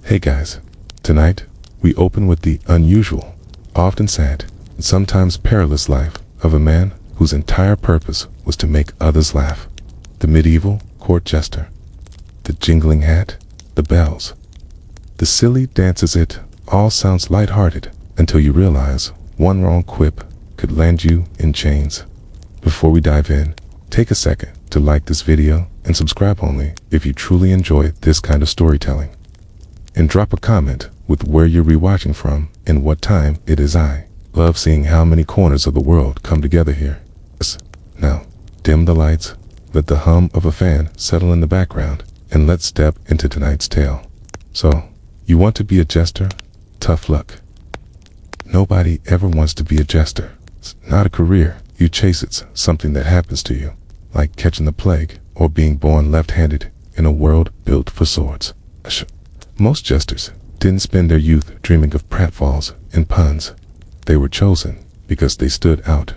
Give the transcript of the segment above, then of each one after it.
Hey guys, tonight we open with the unusual, often sad, and sometimes perilous life of a man whose entire purpose was to make others laugh. The medieval court jester. The jingling hat, the bells, the silly dances, it all sounds lighthearted until you realize one wrong quip could land you in chains. Before we dive in, take a second to like this video and subscribe only if you truly enjoy this kind of storytelling. And drop a comment with where you're rewatching from and what time it is. I love seeing how many corners of the world come together here. Now, dim the lights, let the hum of a fan settle in the background, and let's step into tonight's tale. So, you want to be a jester? Tough luck. Nobody ever wants to be a jester. It's not a career. You chase it, something that happens to you, like catching the plague or being born left-handed in a world built for swords. Most jesters didn't spend their youth dreaming of pratfalls and puns. They were chosen because they stood out.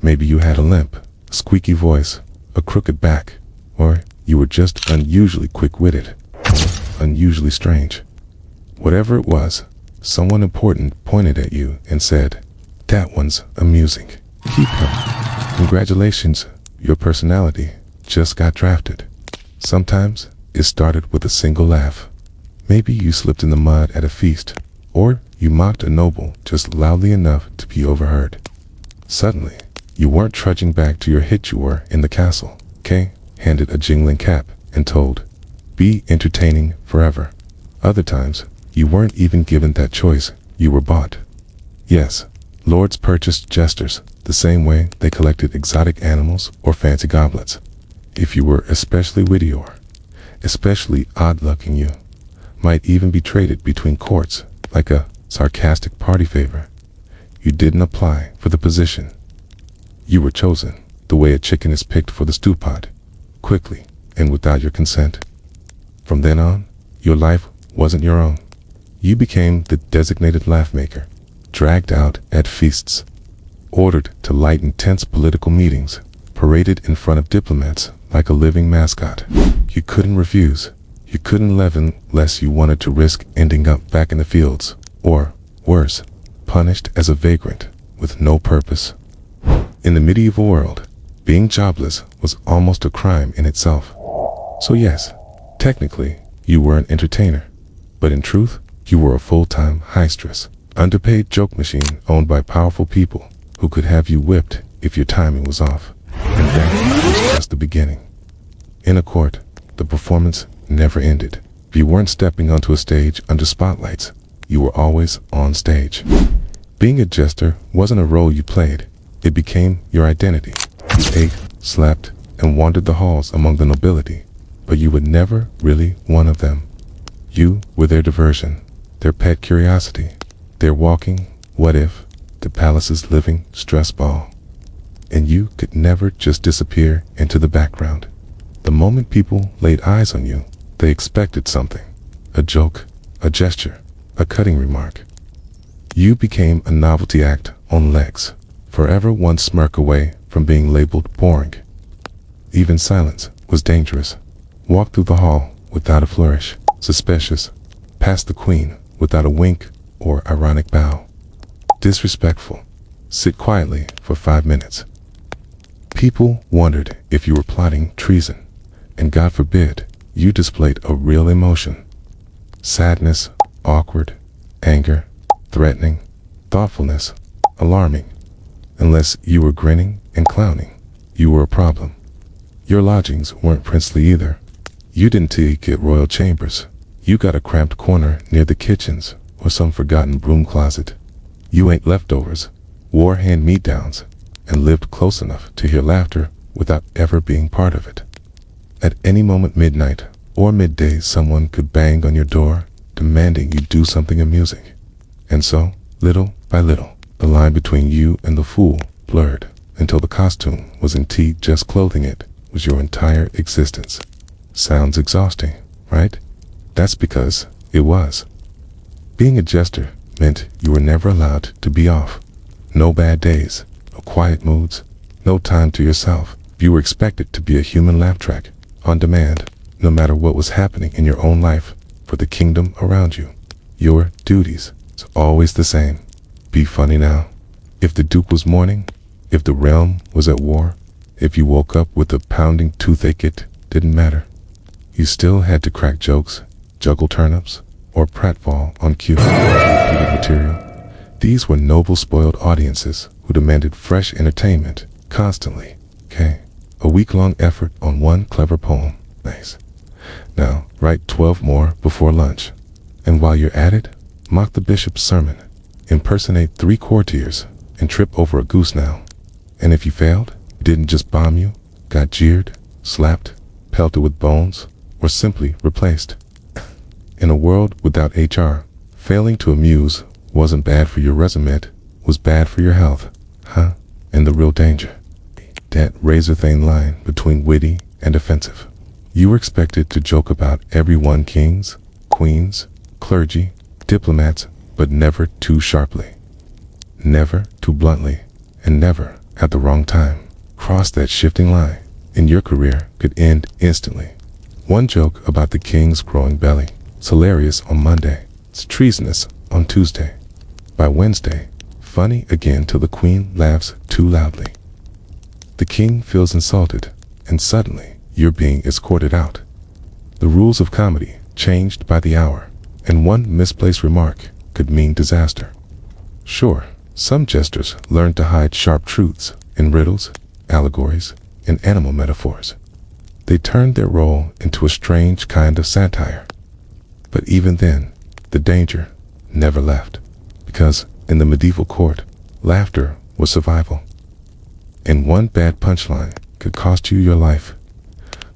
Maybe you had a limp, a squeaky voice, a crooked back, or you were just unusually quick-witted, unusually strange. Whatever it was, someone important pointed at you and said, "That one's amusing. Keep him. Congratulations, your personality just got drafted." Sometimes it started with a single laugh. Maybe you slipped in the mud at a feast, or you mocked a noble just loudly enough to be overheard. Suddenly, you weren't trudging back to your hitch, you were in the castle, handed a jingling cap and told, "Be entertaining forever." Other times, you weren't even given that choice, you were bought. Yes, lords purchased jesters the same way they collected exotic animals or fancy goblets. If you were especially witty or especially odd-looking, you might even be traded between courts like a sarcastic party favor. You didn't apply for the position. You were chosen the way a chicken is picked for the stew pot, quickly and without your consent. From then on, your life wasn't your own. You became the designated laugh maker, dragged out at feasts, ordered to light intense political meetings, paraded in front of diplomats like a living mascot. You couldn't refuse. You couldn't leave unless you wanted to risk ending up back in the fields, or, worse, punished as a vagrant with no purpose. In the medieval world, being jobless was almost a crime in itself. So yes, technically, you were an entertainer, but in truth, you were a full-time higstress, underpaid joke machine owned by powerful people who could have you whipped if your timing was off. And that was just the beginning. In a court, the performance never ended. You weren't stepping onto a stage under spotlights. You were always on stage. Being a jester wasn't a role you played. It became your identity. You ate, slept, and wandered the halls among the nobility, but you were never really one of them. You were their diversion, their pet curiosity, their walking what if, the palace's living stress ball. And you could never just disappear into the background. The moment people laid eyes on you, they expected something. A joke, a gesture, a cutting remark. You became a novelty act on legs, forever one smirk away from being labeled boring. Even silence was dangerous. Walk through the hall without a flourish, suspicious. Past the queen without a wink or ironic bow. Disrespectful. Sit quietly for 5 minutes. People wondered if you were plotting treason, and God forbid, you displayed a real emotion. Sadness, awkward, anger, threatening, thoughtfulness, alarming. Unless you were grinning and clowning, you were a problem. Your lodgings weren't princely either. You didn't take at royal chambers. You got a cramped corner near the kitchens or some forgotten broom closet. You ate leftovers, wore hand-me-downs, and lived close enough to hear laughter without ever being part of it. At any moment, midnight or midday, someone could bang on your door, demanding you do something amusing. And so, little by little, the line between you and the fool blurred until the costume was indeed just clothing. It was your entire existence. Sounds exhausting, right? That's because it was. Being a jester meant you were never allowed to be off. No bad days, no quiet moods, no time to yourself. You were expected to be a human laugh track, on demand, no matter what was happening in your own life, for the kingdom around you. Your duties is always the same. Be funny now. If the duke was mourning, if the realm was at war, if you woke up with a pounding toothache, it didn't matter. You still had to crack jokes, juggle turnips, or pratfall on cue with repeated material. These were noble, spoiled audiences who demanded fresh entertainment constantly. Okay, a week-long effort on one clever poem. Nice. Now, write 12 more before lunch. And while you're at it, mock the bishop's sermon, impersonate 3 courtiers, and trip over a goose now. And if you failed, didn't just bomb you, got jeered, slapped, pelted with bones, or simply replaced. In a world without HR, failing to amuse wasn't bad for your resume, it was bad for your health. Huh? And the real danger. That razor-thin line between witty and offensive. You were expected to joke about everyone, kings, queens, clergy, diplomats, but never too sharply, never too bluntly, and never at the wrong time. Cross that shifting line, and your career could end instantly. One joke about the king's growing belly, it's hilarious on Monday, it's treasonous on Tuesday. By Wednesday, funny again till the queen laughs too loudly. The king feels insulted, and suddenly you're being escorted out. The rules of comedy changed by the hour, and one misplaced remark could mean disaster. Sure, some jesters learned to hide sharp truths in riddles, allegories, and animal metaphors. They turned their role into a strange kind of satire. But even then, the danger never left, because in the medieval court, laughter was survival. And one bad punchline could cost you your life.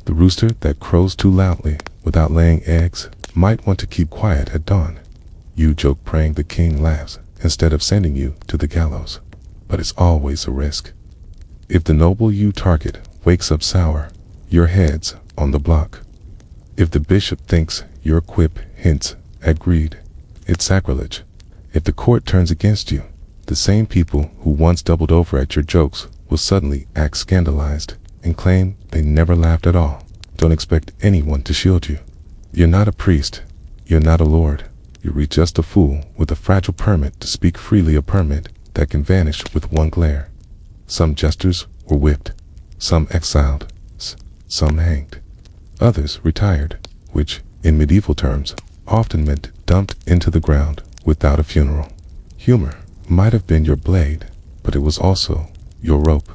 The rooster that crows too loudly without laying eggs might want to keep quiet at dawn. You joke praying the king laughs instead of sending you to the gallows. But it's always a risk. If the noble you target wakes up sour, your head's on the block. If the bishop thinks your quip hints at greed, it's sacrilege. If the court turns against you, the same people who once doubled over at your jokes will suddenly act scandalized and claim they never laughed at all. Don't expect anyone to shield you. You're not a priest. You're not a lord. You're just a fool with a fragile permit to speak freely, a permit that can vanish with one glare. Some jesters were whipped, some exiled, some hanged. Others retired, which, in medieval terms, often meant dumped into the ground without a funeral. Humor might have been your blade, but it was also your rope.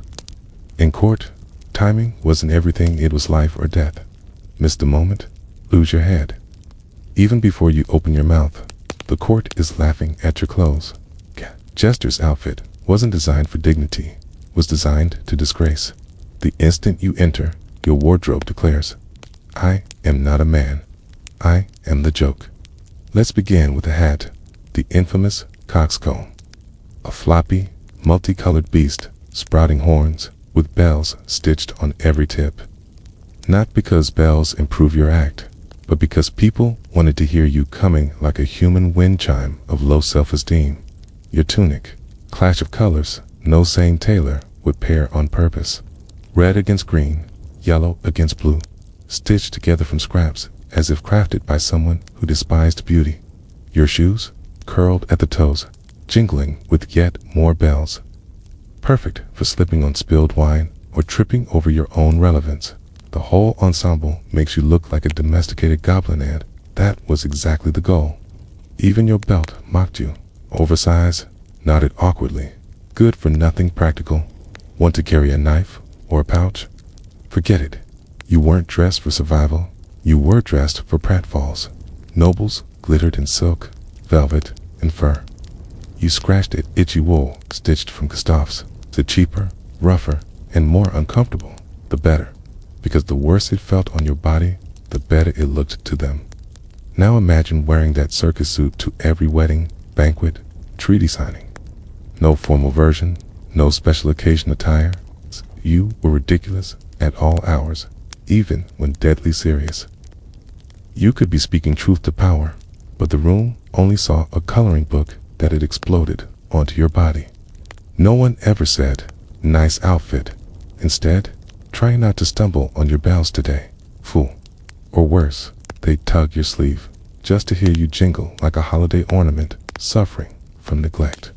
In court, timing wasn't everything, it was life or death. Miss the moment, lose your head. Even before you open your mouth, the court is laughing at your clothes. Jester's outfit wasn't designed for dignity, was designed to disgrace. The instant you enter, your wardrobe declares, I am not a man. I am the joke. Let's begin with the hat, the infamous coxcomb. A floppy, multicolored beast, sprouting horns, with bells stitched on every tip. Not because bells improve your act, but because people wanted to hear you coming like a human wind chime of low self-esteem. Your tunic, clash of colors, no sane tailor would pair on purpose. Red against green, yellow against blue, stitched together from scraps as if crafted by someone who despised beauty. Your shoes, curled at the toes, jingling with yet more bells. Perfect for slipping on spilled wine or tripping over your own relevance. The whole ensemble makes you look like a domesticated goblin, and that was exactly the goal. Even your belt mocked you. Oversized, knotted awkwardly, good for nothing practical. Want to carry a knife or a pouch? Forget it. You weren't dressed for survival. You were dressed for pratfalls. Nobles glittered in silk, velvet, and fur. You scratched at itchy wool stitched from Gustav's. The cheaper, rougher, and more uncomfortable, the better. Because the worse it felt on your body, the better it looked to them. Now imagine wearing that circus suit to every wedding, banquet, treaty signing. No formal version, no special occasion attire. You were ridiculous at all hours, even when deadly serious. You could be speaking truth to power, but the room only saw a coloring book that had exploded onto your body. No one ever said, nice outfit. Instead, try not to stumble on your bells today, fool. Or worse, they tug your sleeve. just to hear you jingle like a holiday ornament, suffering from neglect.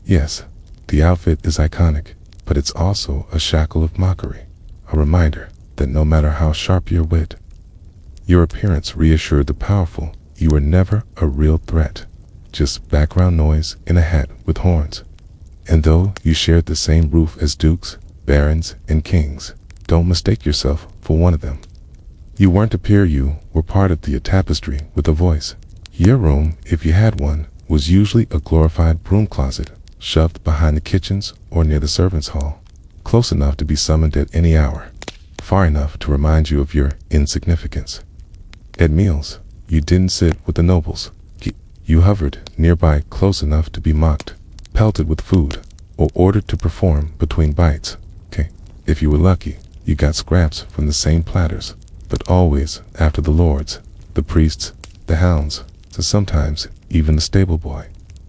Yes, the outfit is iconic, but it's also a shackle of mockery, a reminder that no matter how sharp your wit, your appearance reassured the powerful you were never a real threat, just background noise in a hat with horns. And though you shared the same roof as dukes, barons, and kings, don't mistake yourself for one of them. You weren't a peer, you were part of the tapestry with a voice. Your room, if you had one, was usually a glorified broom closet, shoved behind the kitchens or near the servants' hall, close enough to be summoned at any hour, far enough to remind you of your insignificance. At meals, you didn't sit with the nobles. You hovered nearby, close enough to be mocked, pelted with food, or ordered to perform between bites. If you were lucky, you got scraps from the same platters, but always after the lords, the priests, the hounds, so sometimes even the stable boy.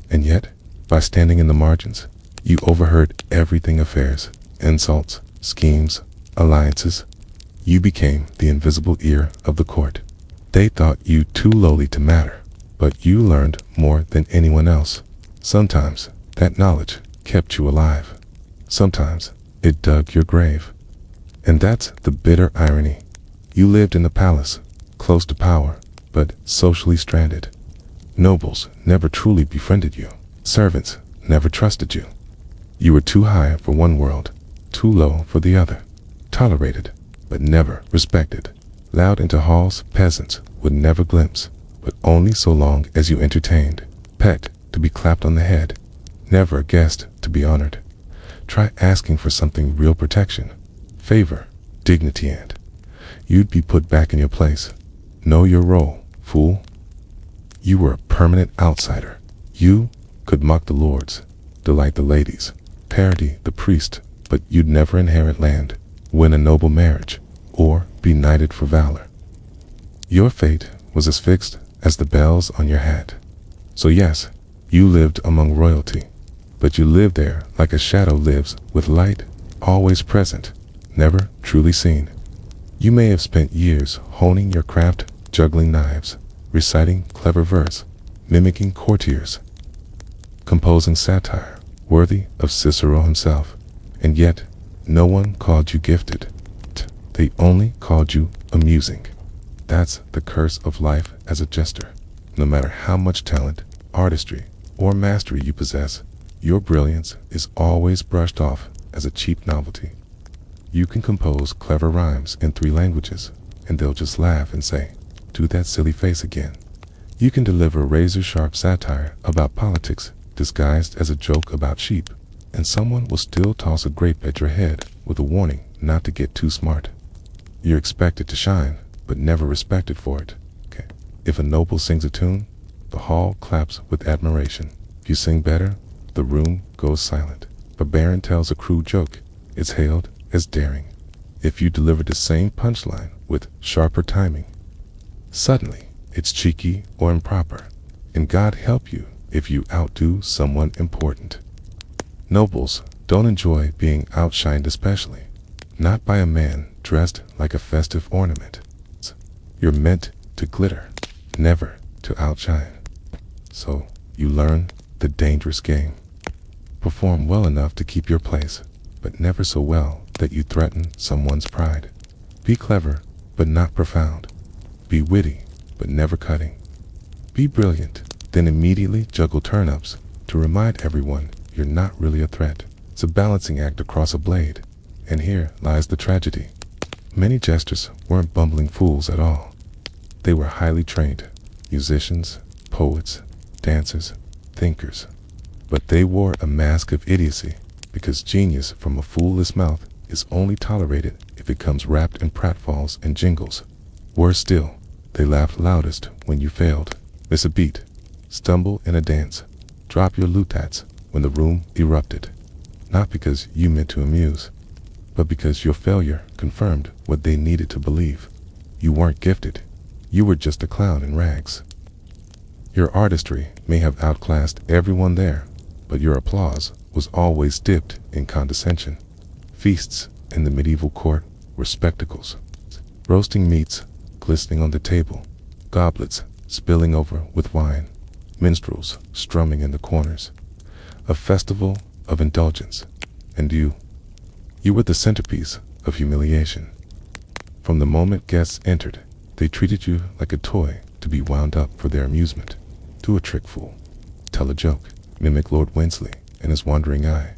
And yet, by standing in the margins, you overheard everything: affairs, insults, schemes, alliances. You became the invisible ear of the court. They thought you too lowly to matter, but you learned more than anyone else. Sometimes that knowledge kept you alive. Sometimes it dug your grave. And that's the bitter irony. You lived in the palace, close to power, but socially stranded. Nobles never truly befriended you. Servants never trusted you. You were too high for one world, too low for the other. Tolerated, but never respected. Loud into halls peasants would never glimpse, but only so long as you entertained. Pet to be clapped on the head, never a guest to be honored. Try asking for something real: protection, favor, dignity, and you'd be put back in your place. Know your role, fool. You were a permanent outsider. You could mock the lords, delight the ladies, parody the priest, but you'd never inherit land, win a noble marriage, or be knighted for valor. Your fate was as fixed as the bells on your hat. So yes, you lived among royalty, but you lived there like a shadow lives, with light always present, never truly seen. You may have spent years honing your craft, juggling knives, reciting clever verse, mimicking courtiers, composing satire worthy of Cicero himself, and yet no one called you gifted. They only called you amusing. That's the curse of life as a jester. No matter how much talent, artistry, or mastery you possess, your brilliance is always brushed off as a cheap novelty. You can compose clever rhymes in 3 languages, and they'll just laugh and say, "Do that silly face again." You can deliver razor-sharp satire about politics disguised as a joke about sheep, and someone will still toss a grape at your head with a warning not to get too smart. You're expected to shine, but never respected for it. If a noble sings a tune, the hall claps with admiration. If you sing better, the room goes silent. If a baron tells a crude joke, it's hailed as daring. If you deliver the same punchline with sharper timing, suddenly it's cheeky or improper. And God help you if you outdo someone important. Nobles don't enjoy being outshined, especially not by a man dressed like a festive ornament. You're meant to glitter, never to outshine. So you learn the dangerous game. Perform well enough to keep your place, but never so well that you threaten someone's pride. Be clever, but not profound. Be witty, but never cutting. Be brilliant, then immediately juggle turnips to remind everyone you're not really a threat. It's a balancing act across a blade, and here lies the tragedy. Many jesters weren't bumbling fools at all. They were highly trained musicians, poets, dancers, thinkers. But they wore a mask of idiocy, because genius from a foolless mouth is only tolerated if it comes wrapped in pratfalls and jingles. Worse still, they laughed loudest when you failed, miss a beat, stumble in a dance, drop your lutats when the room erupted. Not because you meant to amuse, but because your failure confirmed what they needed to believe. You weren't gifted. You were just a clown in rags. Your artistry may have outclassed everyone there, but your applause was always dipped in condescension. Feasts in the medieval court were spectacles. Roasting meats glistening on the table, goblets spilling over with wine, minstrels strumming in the corners, a festival of indulgence, and you were the centerpiece of humiliation. From the moment guests entered, they treated you like a toy to be wound up for their amusement. Do a trick, fool. Tell a joke. Mimic Lord Wensley and his wandering eye.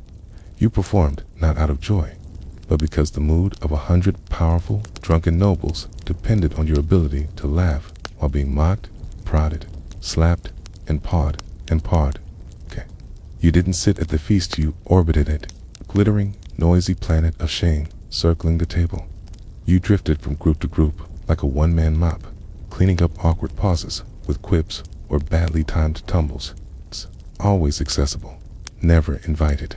You performed not out of joy, but because the mood of 100 powerful, drunken nobles depended on your ability to laugh while being mocked, prodded, slapped, and pawed, Okay. You didn't sit at the feast, you orbited it, glittering, noisy planet of shame circling the table. You drifted from group to group like a one-man mop, cleaning up awkward pauses with quips or badly timed tumbles. It's always accessible, never invited.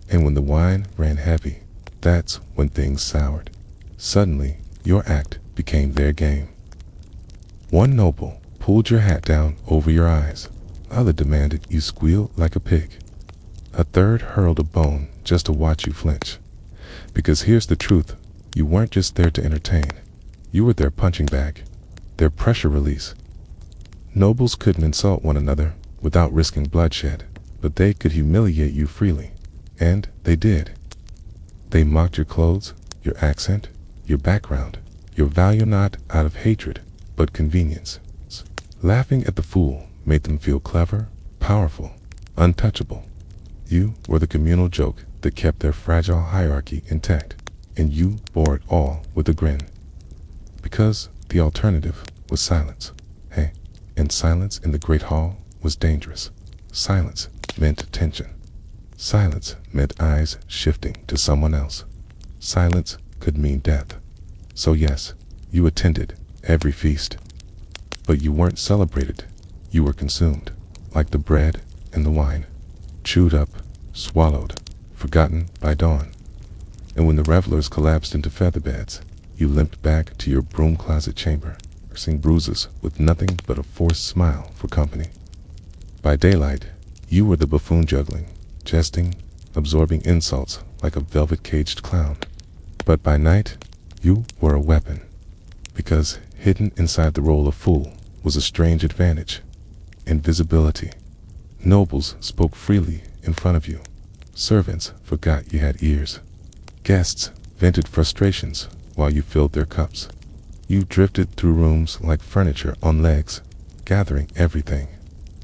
And when the wine ran heavy, that's when things soured. Suddenly, your act became their game. One noble pulled your hat down over your eyes. Other demanded you squeal like a pig. A third hurled a bone just to watch you flinch. Because here's the truth, you weren't just there to entertain. You were their punching bag, their pressure release. Nobles couldn't insult one another without risking bloodshed, but they could humiliate you freely. And they did. They mocked your clothes, your accent, your background, your value not out of hatred, but convenience. Laughing at the fool made them feel clever, powerful, untouchable. You were the communal joke that kept their fragile hierarchy intact, and you bore it all with a grin. Because the alternative was silence. Hey, and silence in the Great Hall was dangerous. Silence meant tension. Silence meant eyes shifting to someone else. Silence could mean death. So yes, you attended every feast. But you weren't celebrated. You were consumed, like the bread and the wine. Chewed up, swallowed, forgotten by dawn. And when the revelers collapsed into featherbeds, you limped back to your broom closet chamber, nursing bruises with nothing but a forced smile for company. By daylight, you were the buffoon juggling, jesting, absorbing insults like a velvet-caged clown. But by night, you were a weapon, because hidden inside the role of fool was a strange advantage: invisibility. Nobles spoke freely in front of you. Servants forgot you had ears. Guests vented frustrations while you filled their cups. You drifted through rooms like furniture on legs, gathering everything.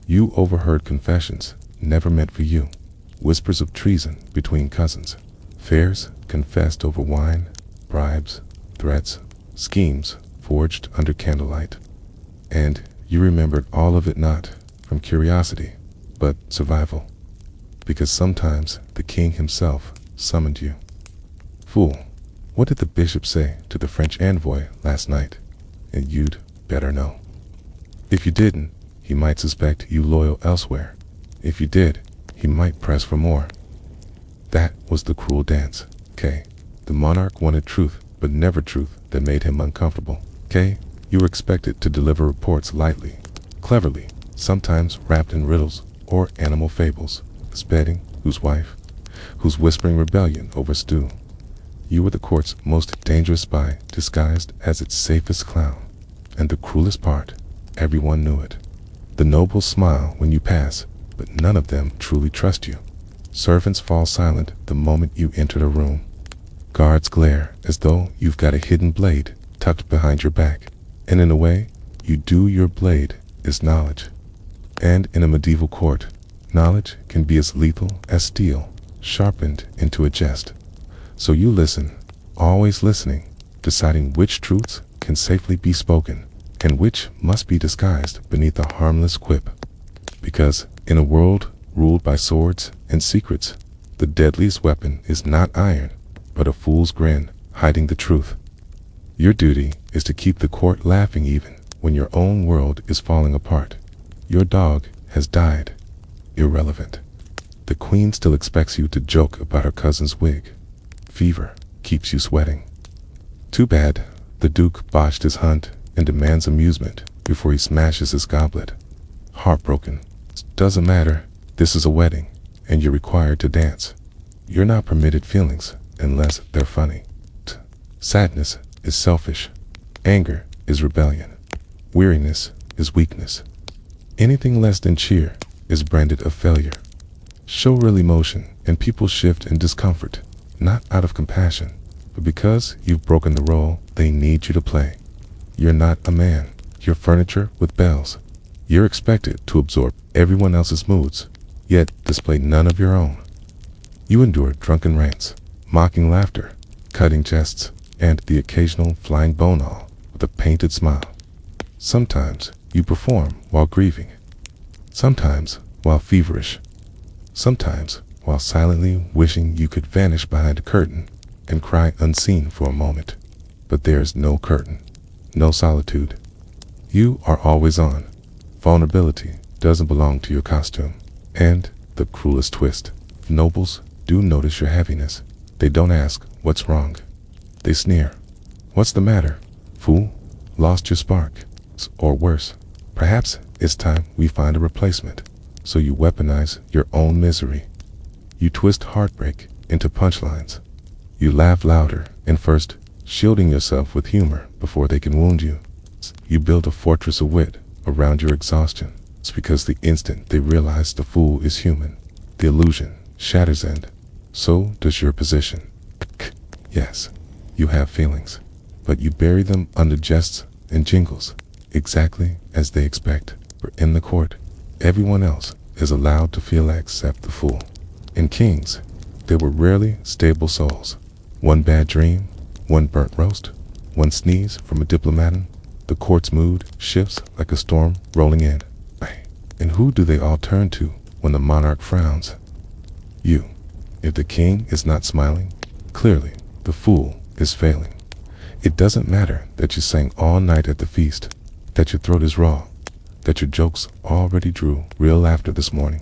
You overheard confessions never meant for you, whispers of treason between cousins, affairs confessed over wine, bribes, threats, schemes forged under candlelight. And you remembered all of it not from curiosity, but survival, because sometimes the king himself summoned you. Fool, what did the bishop say to the French envoy last night? And you'd better know. If you didn't, he might suspect you loyal elsewhere. If you did, he might press for more. That was the cruel dance, Kay. The monarch wanted truth, but never truth that made him uncomfortable. Kay, you were expected to deliver reports lightly, cleverly, sometimes wrapped in riddles or animal fables. Whose bedding, whose wife, whose whispering rebellion over stew. You were the court's most dangerous spy, disguised as its safest clown. And the cruelest part, everyone knew it. The nobles smile when you pass, but none of them truly trust you. Servants fall silent the moment you enter a room. Guards glare as though you've got a hidden blade tucked behind your back. And in a way, you do your blade is knowledge. And in a medieval court, knowledge can be as lethal as steel, sharpened into a jest. So you listen, always listening, deciding which truths can safely be spoken, and which must be disguised beneath a harmless quip. Because in a world ruled by swords and secrets, the deadliest weapon is not iron, but a fool's grin hiding the truth. Your duty is to keep the court laughing even when your own world is falling apart. Your dog has died. Irrelevant. The queen still expects you to joke about her cousin's wig. Fever keeps you sweating. Too bad the duke botched his hunt and demands amusement before he smashes his goblet. Heartbroken. Doesn't matter, this is a wedding, and you're required to dance. You're not permitted feelings unless they're funny. Sadness is selfish. Anger is rebellion. Weariness is weakness. Anything less than cheer is branded a failure. Show real emotion and people shift in discomfort, not out of compassion, but because you've broken the role they need you to play. You're not a man, you're furniture with bells. You're expected to absorb everyone else's moods, yet display none of your own. You endure drunken rants, mocking laughter, cutting jests, and the occasional flying bone-all with a painted smile. Sometimes you perform while grieving, sometimes while feverish, sometimes while silently wishing you could vanish behind a curtain and cry unseen for a moment. But there's no curtain, no solitude. You are always on. Vulnerability doesn't belong to your costume. And the cruelest twist, nobles do notice your heaviness. They don't ask, what's wrong? They sneer. What's the matter? Fool, lost your spark? Or worse, perhaps it's time we find a replacement. So you weaponize your own misery. You twist heartbreak into punchlines. You laugh louder and first, shielding yourself with humor before they can wound you. You build a fortress of wit around your exhaustion. It's because the instant they realize the fool is human, the illusion shatters and so does your position. Yes, you have feelings, but you bury them under jests and jingles, exactly as they expect. For in the court, everyone else is allowed to feel except the fool. In kings, there were rarely stable souls. One bad dream, one burnt roast, one sneeze from a diplomatin, the court's mood shifts like a storm rolling in. And who do they all turn to when the monarch frowns? You. If the king is not smiling, clearly the fool is failing. It doesn't matter that you sang all night at the feast, that your throat is raw, that your jokes already drew real laughter this morning.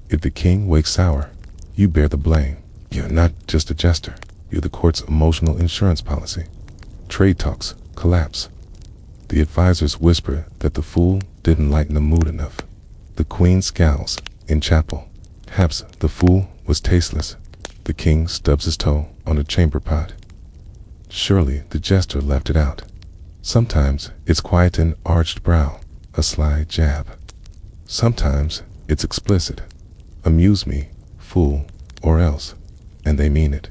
If the king wakes sour, you bear the blame. You're not just a jester, you're the court's emotional insurance policy. Trade talks collapse. The advisors whisper that the fool didn't lighten the mood enough. The queen scowls in chapel. Perhaps the fool was tasteless. The king stubs his toe on a chamber pot. Surely the jester left it out. Sometimes it's quiet and arched brow, a sly jab. Sometimes it's explicit. Amuse me, fool, or else. And they mean it.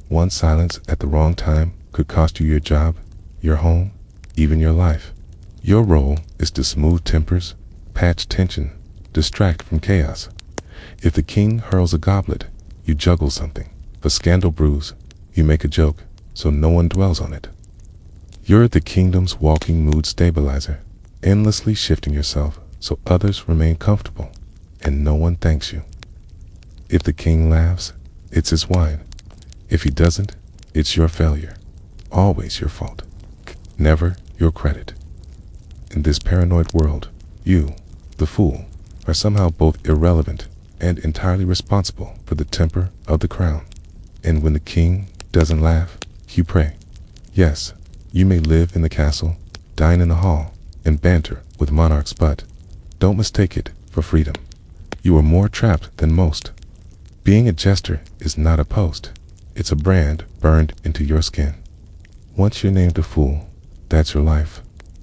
One silence at the wrong time could cost you your job, your home, even your life. Your role is to smooth tempers, patch tension, distract from chaos. If the king hurls a goblet, you juggle something. If a scandal brews, you make a joke so no one dwells on it. You're the kingdom's walking mood stabilizer, endlessly shifting yourself so others remain comfortable and no one thanks you. If the king laughs, it's his wine. If he doesn't, it's your failure. Always your fault. Never your credit. In this paranoid world, you, the fool, are somehow both irrelevant and entirely responsible for the temper of the crown. And when the king doesn't laugh, you pray. Yes, you may live in the castle, dine in the hall, and banter with monarchs, but don't mistake it for freedom. You are more trapped than most. Being a jester is not a post. It's a brand burned into your skin. Once you're named a fool, that's your life.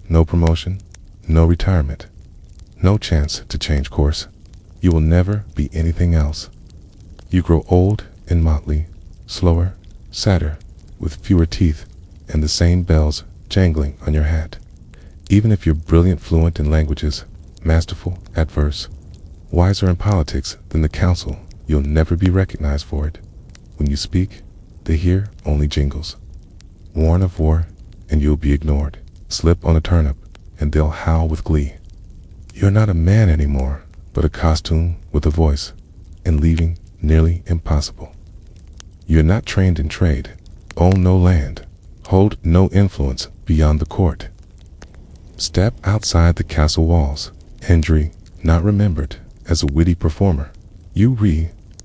No promotion, no retirement, no chance to change course. You will never be anything else. You grow old and motley, slower, sadder, with fewer teeth, and the same bells jangling on your hat. Even if you're brilliant, fluent in languages, masterful at verse, wiser in politics than the council, you'll never be recognized for it. When you speak, they hear only jingles. Warn of war, and you'll be ignored. Slip on a turnip, and they'll howl with glee. You're not a man anymore, but a costume with a voice, and leaving nearly impossible. You're not trained in trade, own no land, hold no influence beyond the court. Step outside the castle walls, Hendry, not remembered as a witty performer. You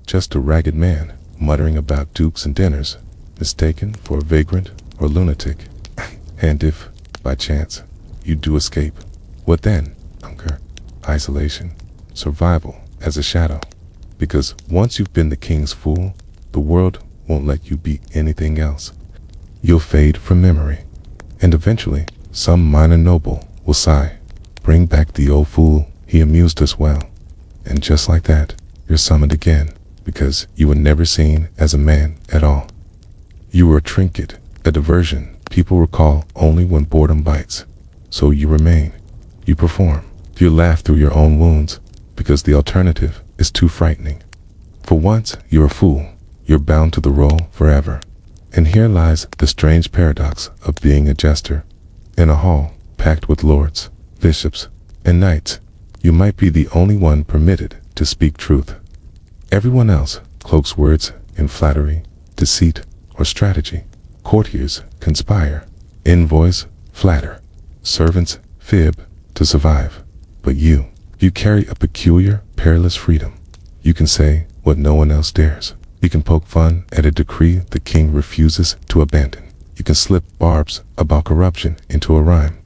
just a ragged man, muttering about dukes and dinners, mistaken for a vagrant or lunatic. And if, by chance, you do escape, what then? Hunger, isolation, survival as a shadow. Because once you've been the king's fool, the world won't let you be anything else. You'll fade from memory, and eventually some minor noble will sigh, Bring back the old fool, he amused us well. And just like that, you're summoned again, because you were never seen as a man at all. You were a trinket, a diversion people recall only when boredom bites. So you remain, you perform, you laugh through your own wounds, because the alternative is too frightening. For once you're a fool, you're bound to the role forever. And here lies the strange paradox of being a jester. In a hall packed with lords, bishops, and knights, you might be the only one permitted to speak truth. Everyone else cloaks words in flattery, deceit, or strategy. Courtiers conspire, envoys flatter, servants fib to survive. But you carry a peculiar, perilous freedom. You can say what no one else dares. You can poke fun at a decree the king refuses to abandon. You can slip barbs about corruption into a rhyme.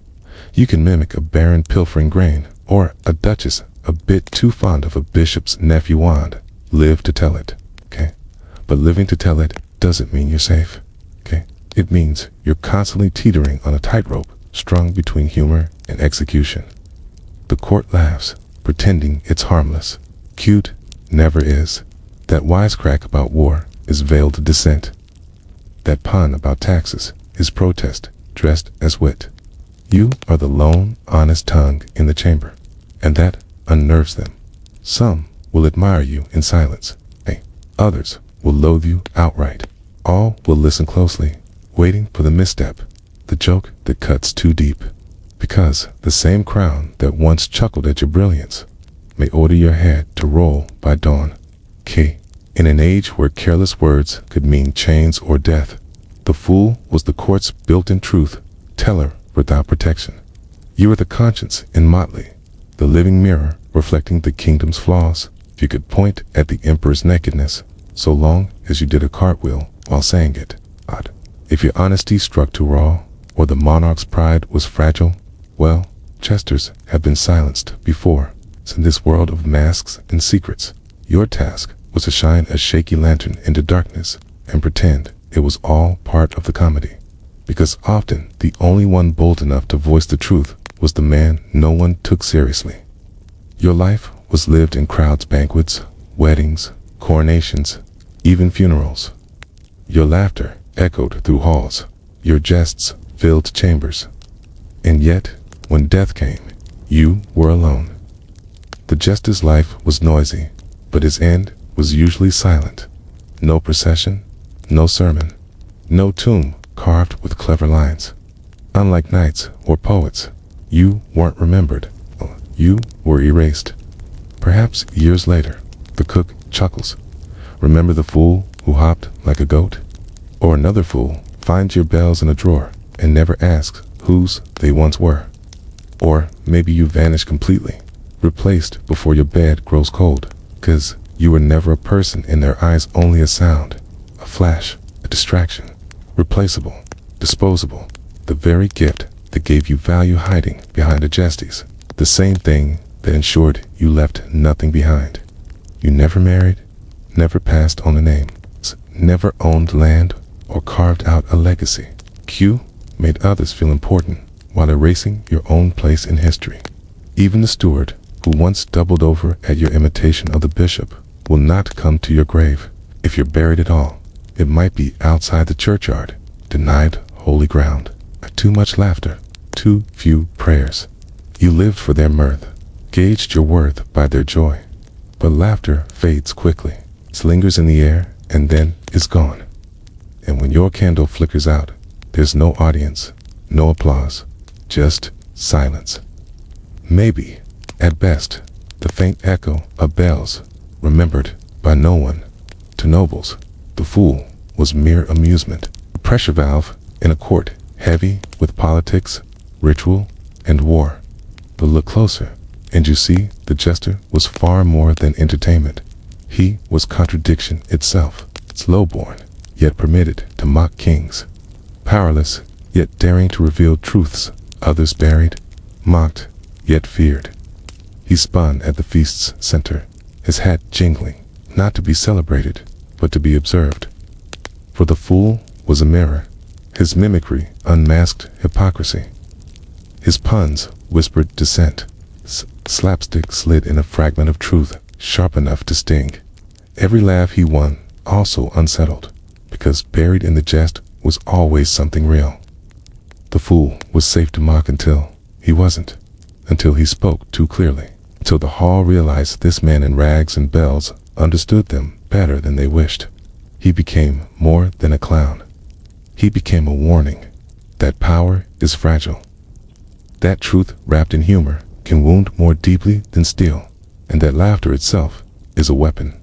You can mimic a baron pilfering grain, or a duchess a bit too fond of a bishop's nephew wand. Live to tell it, okay? But living to tell it doesn't mean you're safe, okay? It means you're constantly teetering on a tightrope, strung between humor and execution. The court laughs, pretending it's harmless. Cute never is. That wisecrack about war is veiled dissent. That pun about taxes is protest dressed as wit. You are the lone, honest tongue in the chamber, and that unnerves them. Some will admire you in silence. Others will loathe you outright. All will listen closely, waiting for the misstep, the joke that cuts too deep. Because the same crown that once chuckled at your brilliance may order your head to roll by dawn. In an age where careless words could mean chains or death, the fool was the court's built-in truth teller without protection. You were the conscience in motley, the living mirror reflecting the kingdom's flaws. If you could point at the emperor's nakedness, so long as you did a cartwheel while saying it. If your honesty struck too raw, or the monarch's pride was fragile, well, jesters have been silenced before. In this world of masks and secrets, your task was to shine a shaky lantern into darkness and pretend it was all part of the comedy. Because often the only one bold enough to voice the truth was the man no one took seriously. Your life was lived in crowds, banquets, weddings, coronations, even funerals. Your laughter echoed through halls, your jests filled chambers. And yet, when death came, you were alone. The jester's life was noisy, but his end was usually silent. No procession, no sermon, no tomb carved with clever lines. Unlike knights or poets, you weren't remembered. You were erased. Perhaps years later, the cook chuckles. Remember the fool who hopped like a goat? Or another fool finds your bells in a drawer and never asks whose they once were. Or maybe you vanish completely, replaced before your bed grows cold, 'cause you were never a person in their eyes, only a sound, a flash, a distraction, replaceable, disposable, the very gift that gave you value hiding behind a Jesters, the same thing that ensured you left nothing behind. You never married, never passed on a name, never owned land or carved out a legacy. Q made others feel important while erasing your own place in history. Even the steward who once doubled over at your imitation of the bishop will not come to your grave. If you're buried at all, it might be outside the churchyard, denied holy ground. Too much laughter, too few prayers. You lived for their mirth, gauged your worth by their joy. But laughter fades quickly, it lingers in the air, and then is gone. And when your candle flickers out, there's no audience, no applause, just silence. Maybe, at best, the faint echo of bells, remembered by no one. To nobles, the fool was mere amusement, a pressure valve in a court heavy with politics, ritual, and war. But look closer, and you see the jester was far more than entertainment. He was contradiction itself, slow-born, yet permitted to mock kings, powerless, yet daring to reveal truths others buried, mocked, yet feared. He spun at the feast's center, his hat jingling, not to be celebrated, but to be observed. For the fool was a mirror, his mimicry unmasked hypocrisy. His puns whispered dissent. Slapstick slid in a fragment of truth, sharp enough to sting. Every laugh he won also unsettled, because buried in the jest was always something real. The fool was safe to mock until he wasn't, until he spoke too clearly, until the hall realized this man in rags and bells understood them better than they wished. He became more than a clown. He became a warning that power is fragile, that truth wrapped in humor can wound more deeply than steel, and that laughter itself is a weapon.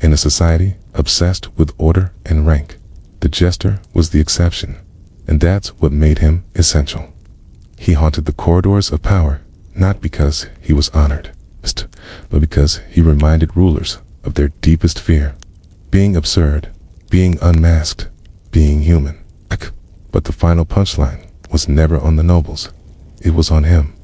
In a society obsessed with order and rank, the jester was the exception, and that's what made him essential. He haunted the corridors of power, not because he was honored, but because he reminded rulers of their deepest fear: being absurd, being unmasked, being human. But the final punchline was never on the nobles. It was on him.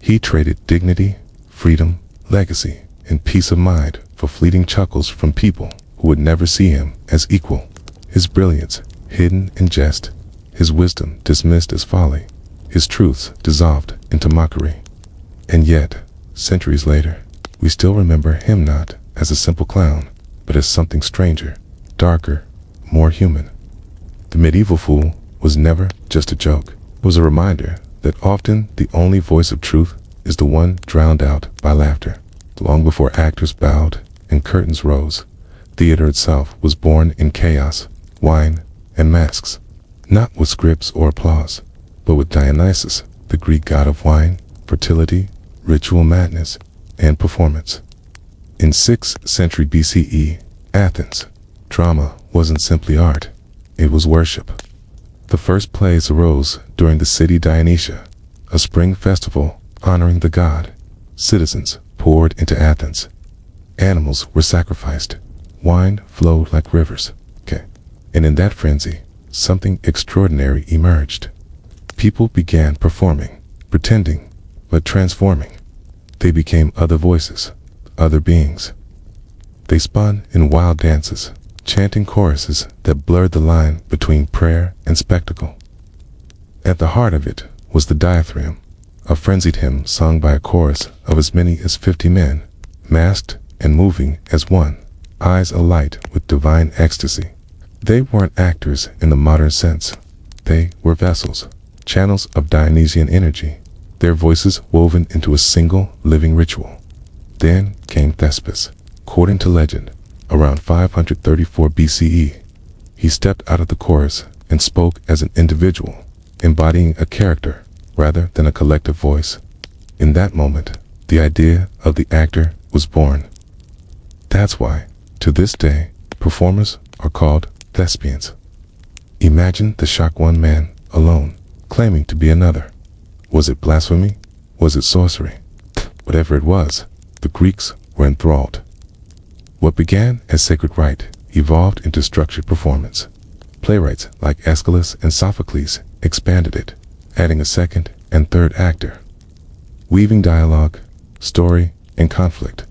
He traded dignity, freedom, legacy, and peace of mind for fleeting chuckles from people who would never see him as equal. His brilliance hidden in jest, his wisdom dismissed as folly, his truths dissolved into mockery. And yet, centuries later, we still remember him not as a simple clown, but as something stranger, darker, more human. The medieval fool was never just a joke. It was a reminder that often the only voice of truth is the one drowned out by laughter. Long before actors bowed and curtains rose, theater itself was born in chaos, wine, and masks, not with scripts or applause, but with Dionysus, the Greek god of wine, fertility, ritual madness, and performance. In 6th century BCE, Athens, drama wasn't simply art, it was worship. The first plays arose during the city Dionysia, a spring festival honoring the god. Citizens poured into Athens. Animals were sacrificed. Wine flowed like rivers. And in that frenzy, something extraordinary emerged. People began performing, pretending, but transforming. They became other voices, other beings. They spun in wild dances, chanting choruses that blurred the line between prayer and spectacle. At the heart of it was the dithyramb, a frenzied hymn sung by a chorus of as many as 50 men, masked and moving as one, eyes alight with divine ecstasy. They weren't actors in the modern sense. They were vessels, channels of Dionysian energy, their voices woven into a single living ritual. Then came Thespis. According to legend, around 534 BCE, he stepped out of the chorus and spoke as an individual, embodying a character rather than a collective voice. In that moment, the idea of the actor was born. That's why, to this day, performers are called thespians. Imagine the shock one man, alone, claiming to be another. Was it blasphemy? Was it sorcery? Whatever it was, the Greeks were enthralled. What began as sacred rite evolved into structured performance. Playwrights like Aeschylus and Sophocles expanded it, adding a second and third actor, weaving dialogue, story, and conflict.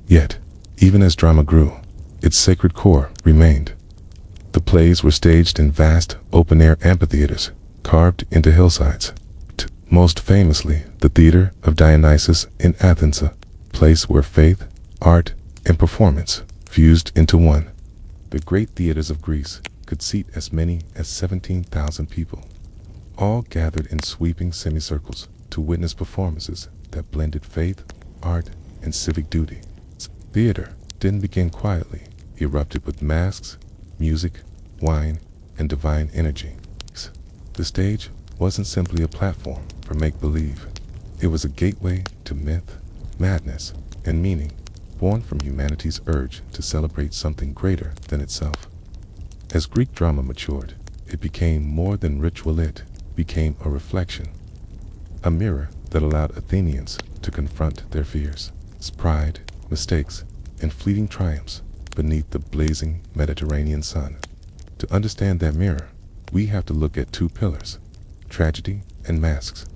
Yet, even as drama grew, its sacred core remained. The plays were staged in vast, open-air amphitheaters, carved into hillsides. Most famously, the Theater of Dionysus in Athens, a place where faith, art, and performance fused into one. The great theaters of Greece could seat as many as 17,000 people, all gathered in sweeping semicircles to witness performances that blended faith, art, and civic duty. Theater didn't begin quietly. It erupted with masks, music, wine, and divine energy. The stage wasn't simply a platform for make-believe. It was a gateway to myth, madness, and meaning, born from humanity's urge to celebrate something greater than itself. As Greek drama matured, it became more than ritual. It became a reflection, a mirror that allowed Athenians to confront their fears, pride, mistakes, and fleeting triumphs beneath the blazing Mediterranean sun. To understand that mirror, we have to look at two pillars: tragedy and masks.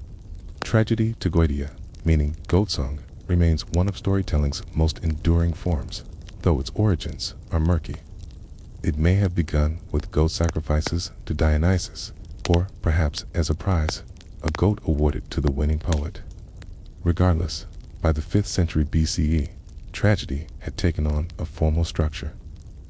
Tragedy to Goitia, meaning goat song, remains one of storytelling's most enduring forms, though its origins are murky. It may have begun with goat sacrifices to Dionysus, or perhaps as a prize a goat awarded to the winning poet. Regardless, by the 5th century BCE, tragedy had taken on a formal structure.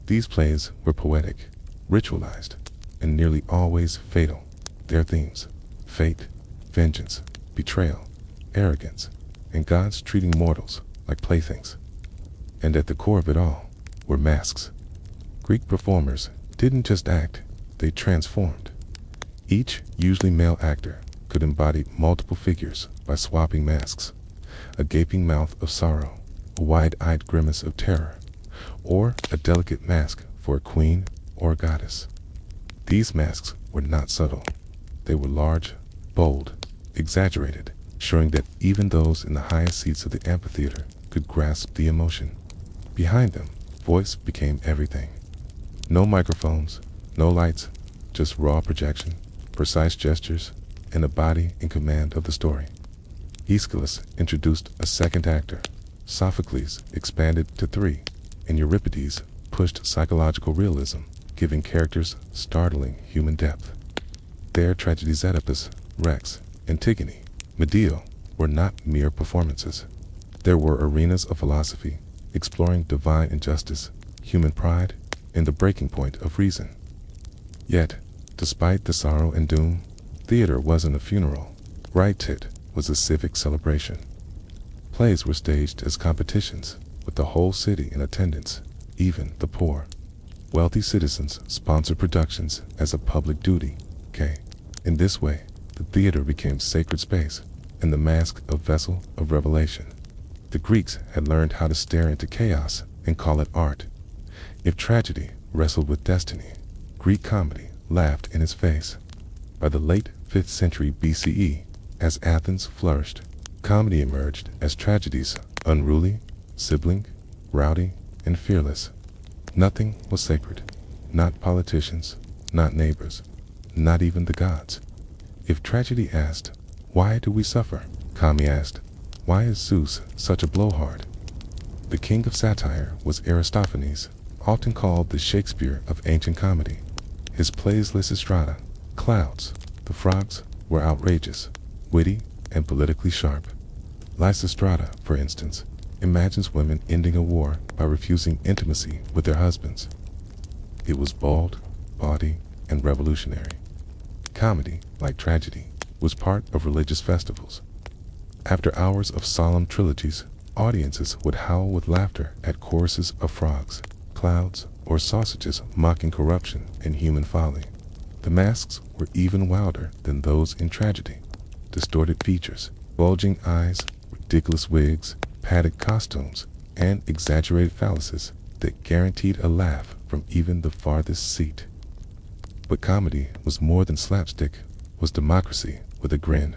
These plays were poetic, ritualized, and nearly always fatal. Their themes: fate, vengeance, betrayal, arrogance, and gods treating mortals like playthings. And at the core of it all were masks. Greek performers didn't just act, they transformed. Each, usually male actor, could embody multiple figures by swapping masks: a gaping mouth of sorrow, a wide-eyed grimace of terror, or a delicate mask for a queen or a goddess. These masks were not subtle. They were large, bold, exaggerated, showing that even those in the highest seats of the amphitheater could grasp the emotion. Behind them, voice became everything. No microphones, no lights, just raw projection, precise gestures, and a body in command of the story. Aeschylus introduced a second actor, Sophocles expanded to 3, and Euripides pushed psychological realism, giving characters startling human depth. Their tragedies Oedipus, Rex, Antigone, Medea were not mere performances. There were arenas of philosophy, exploring divine injustice, human pride, and the breaking point of reason. Yet, despite the sorrow and doom, theater wasn't a funeral. Right, it was a civic celebration. Plays were staged as competitions, with the whole city in attendance, even the poor. Wealthy citizens sponsored productions as a public duty. In this way, the theater became sacred space, and the mask a vessel of revelation. The Greeks had learned how to stare into chaos and call it art. If tragedy wrestled with destiny, Greek comedy laughed in its face. By the late 5th century BCE, as Athens flourished, comedy emerged as tragedies: unruly, sibling, rowdy, and fearless. Nothing was sacred. Not politicians, not neighbors, not even the gods. If tragedy asked, "Why do we suffer?" comedy asked, "Why is Zeus such a blowhard?" The king of satire was Aristophanes, often called the Shakespeare of ancient comedy. His plays Lysistrata, Clouds, the Frogs were outrageous, witty, and politically sharp. Lysistrata, for instance, imagines women ending a war by refusing intimacy with their husbands. It was bold, bawdy, and revolutionary. Comedy, like tragedy, was part of religious festivals. After hours of solemn trilogies, audiences would howl with laughter at choruses of frogs, clouds, or sausages mocking corruption and human folly. The masks were even wilder than those in tragedy. Distorted features, bulging eyes, ridiculous wigs, padded costumes, and exaggerated phalluses that guaranteed a laugh from even the farthest seat. But comedy was more than slapstick, was democracy with a grin.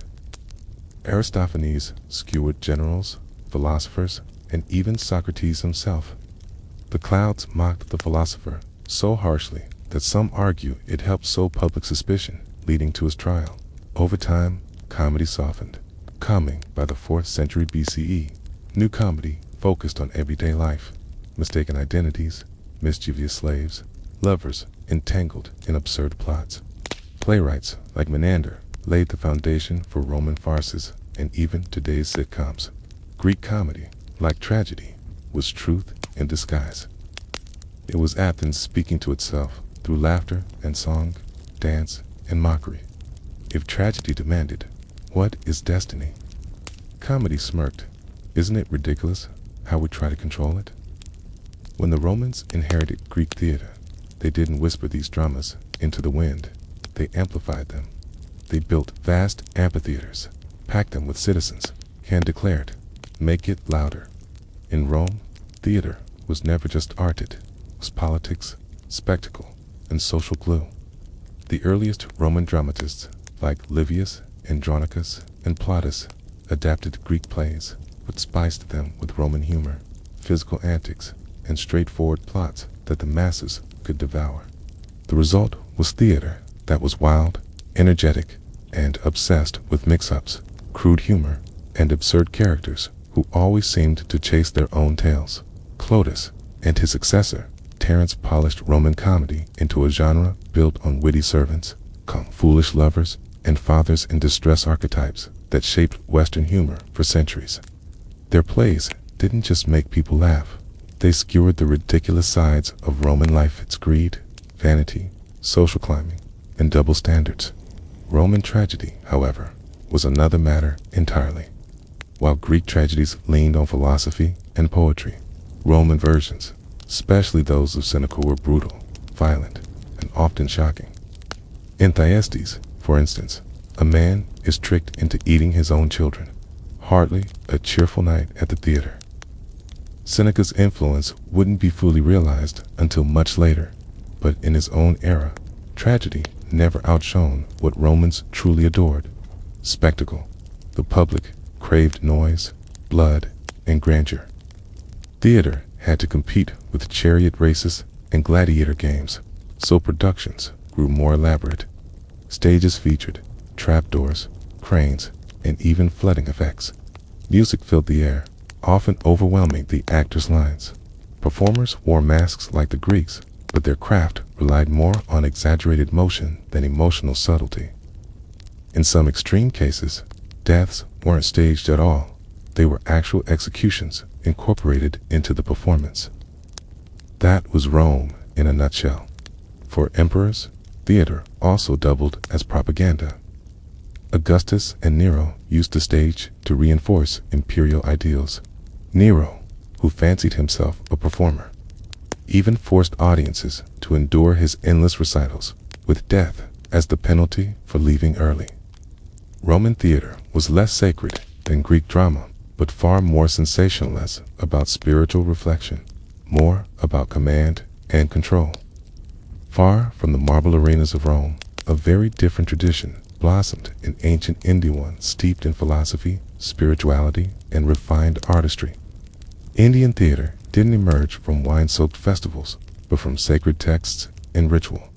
Aristophanes skewered generals, philosophers, and even Socrates himself. The clouds mocked the philosopher so harshly that some argue it helped sow public suspicion, leading to his trial. Over time, comedy softened. Coming by the 4th century BCE, new comedy focused on everyday life: mistaken identities, mischievous slaves, lovers entangled in absurd plots. Playwrights like Menander laid the foundation for Roman farces and even today's sitcoms. Greek comedy, like tragedy, was truth in disguise. It was Athens speaking to itself through laughter and song, dance and mockery. If tragedy demanded, "What is destiny?" comedy smirked, "Isn't it ridiculous how we try to control it?" When the Romans inherited Greek theater, they didn't whisper these dramas into the wind. They amplified them. They built vast amphitheaters, packed them with citizens, and declared, "Make it louder." In Rome, theater was never just art, it was politics, spectacle, and social glue. The earliest Roman dramatists, like Livius, Andronicus, and Plautus, adapted Greek plays, but spiced them with Roman humor, physical antics, and straightforward plots that the masses could devour. The result was theater that was wild, energetic, and obsessed with mix-ups, crude humor, and absurd characters who always seemed to chase their own tails. Clotus and his successor, Terence, polished Roman comedy into a genre built on witty servants, foolish lovers, and fathers in distress archetypes that shaped Western humor for centuries. Their plays didn't just make people laugh, they skewered the ridiculous sides of Roman life, its greed, vanity, social climbing, and double standards. Roman tragedy, however, was another matter entirely. While Greek tragedies leaned on philosophy and poetry, Roman versions, especially those of Seneca, were brutal, violent, and often shocking. In Thyestes, for instance, a man is tricked into eating his own children. Hardly a cheerful night at the theater. Seneca's influence wouldn't be fully realized until much later, but in his own era, tragedy never outshone what Romans truly adored: spectacle. The public craved noise, blood, and grandeur. Theater had to compete with chariot races and gladiator games, so productions grew more elaborate. Stages featured trapdoors, cranes, and even flooding effects. Music filled the air, often overwhelming the actors' lines. Performers wore masks like the Greeks, but their craft relied more on exaggerated motion than emotional subtlety. In some extreme cases, deaths weren't staged at all. They were actual executions incorporated into the performance. That was Rome in a nutshell. For emperors, theater also doubled as propaganda. Augustus and Nero used the stage to reinforce imperial ideals. Nero, who fancied himself a performer, even forced audiences to endure his endless recitals, with death as the penalty for leaving early. Roman theater was less sacred than Greek drama, but far more sensationalist about spiritual reflection, more about command and control. Far from the marble arenas of Rome, a very different tradition blossomed in ancient India, one steeped in philosophy, spirituality, and refined artistry. Indian theater didn't emerge from wine-soaked festivals, but from sacred texts and ritual.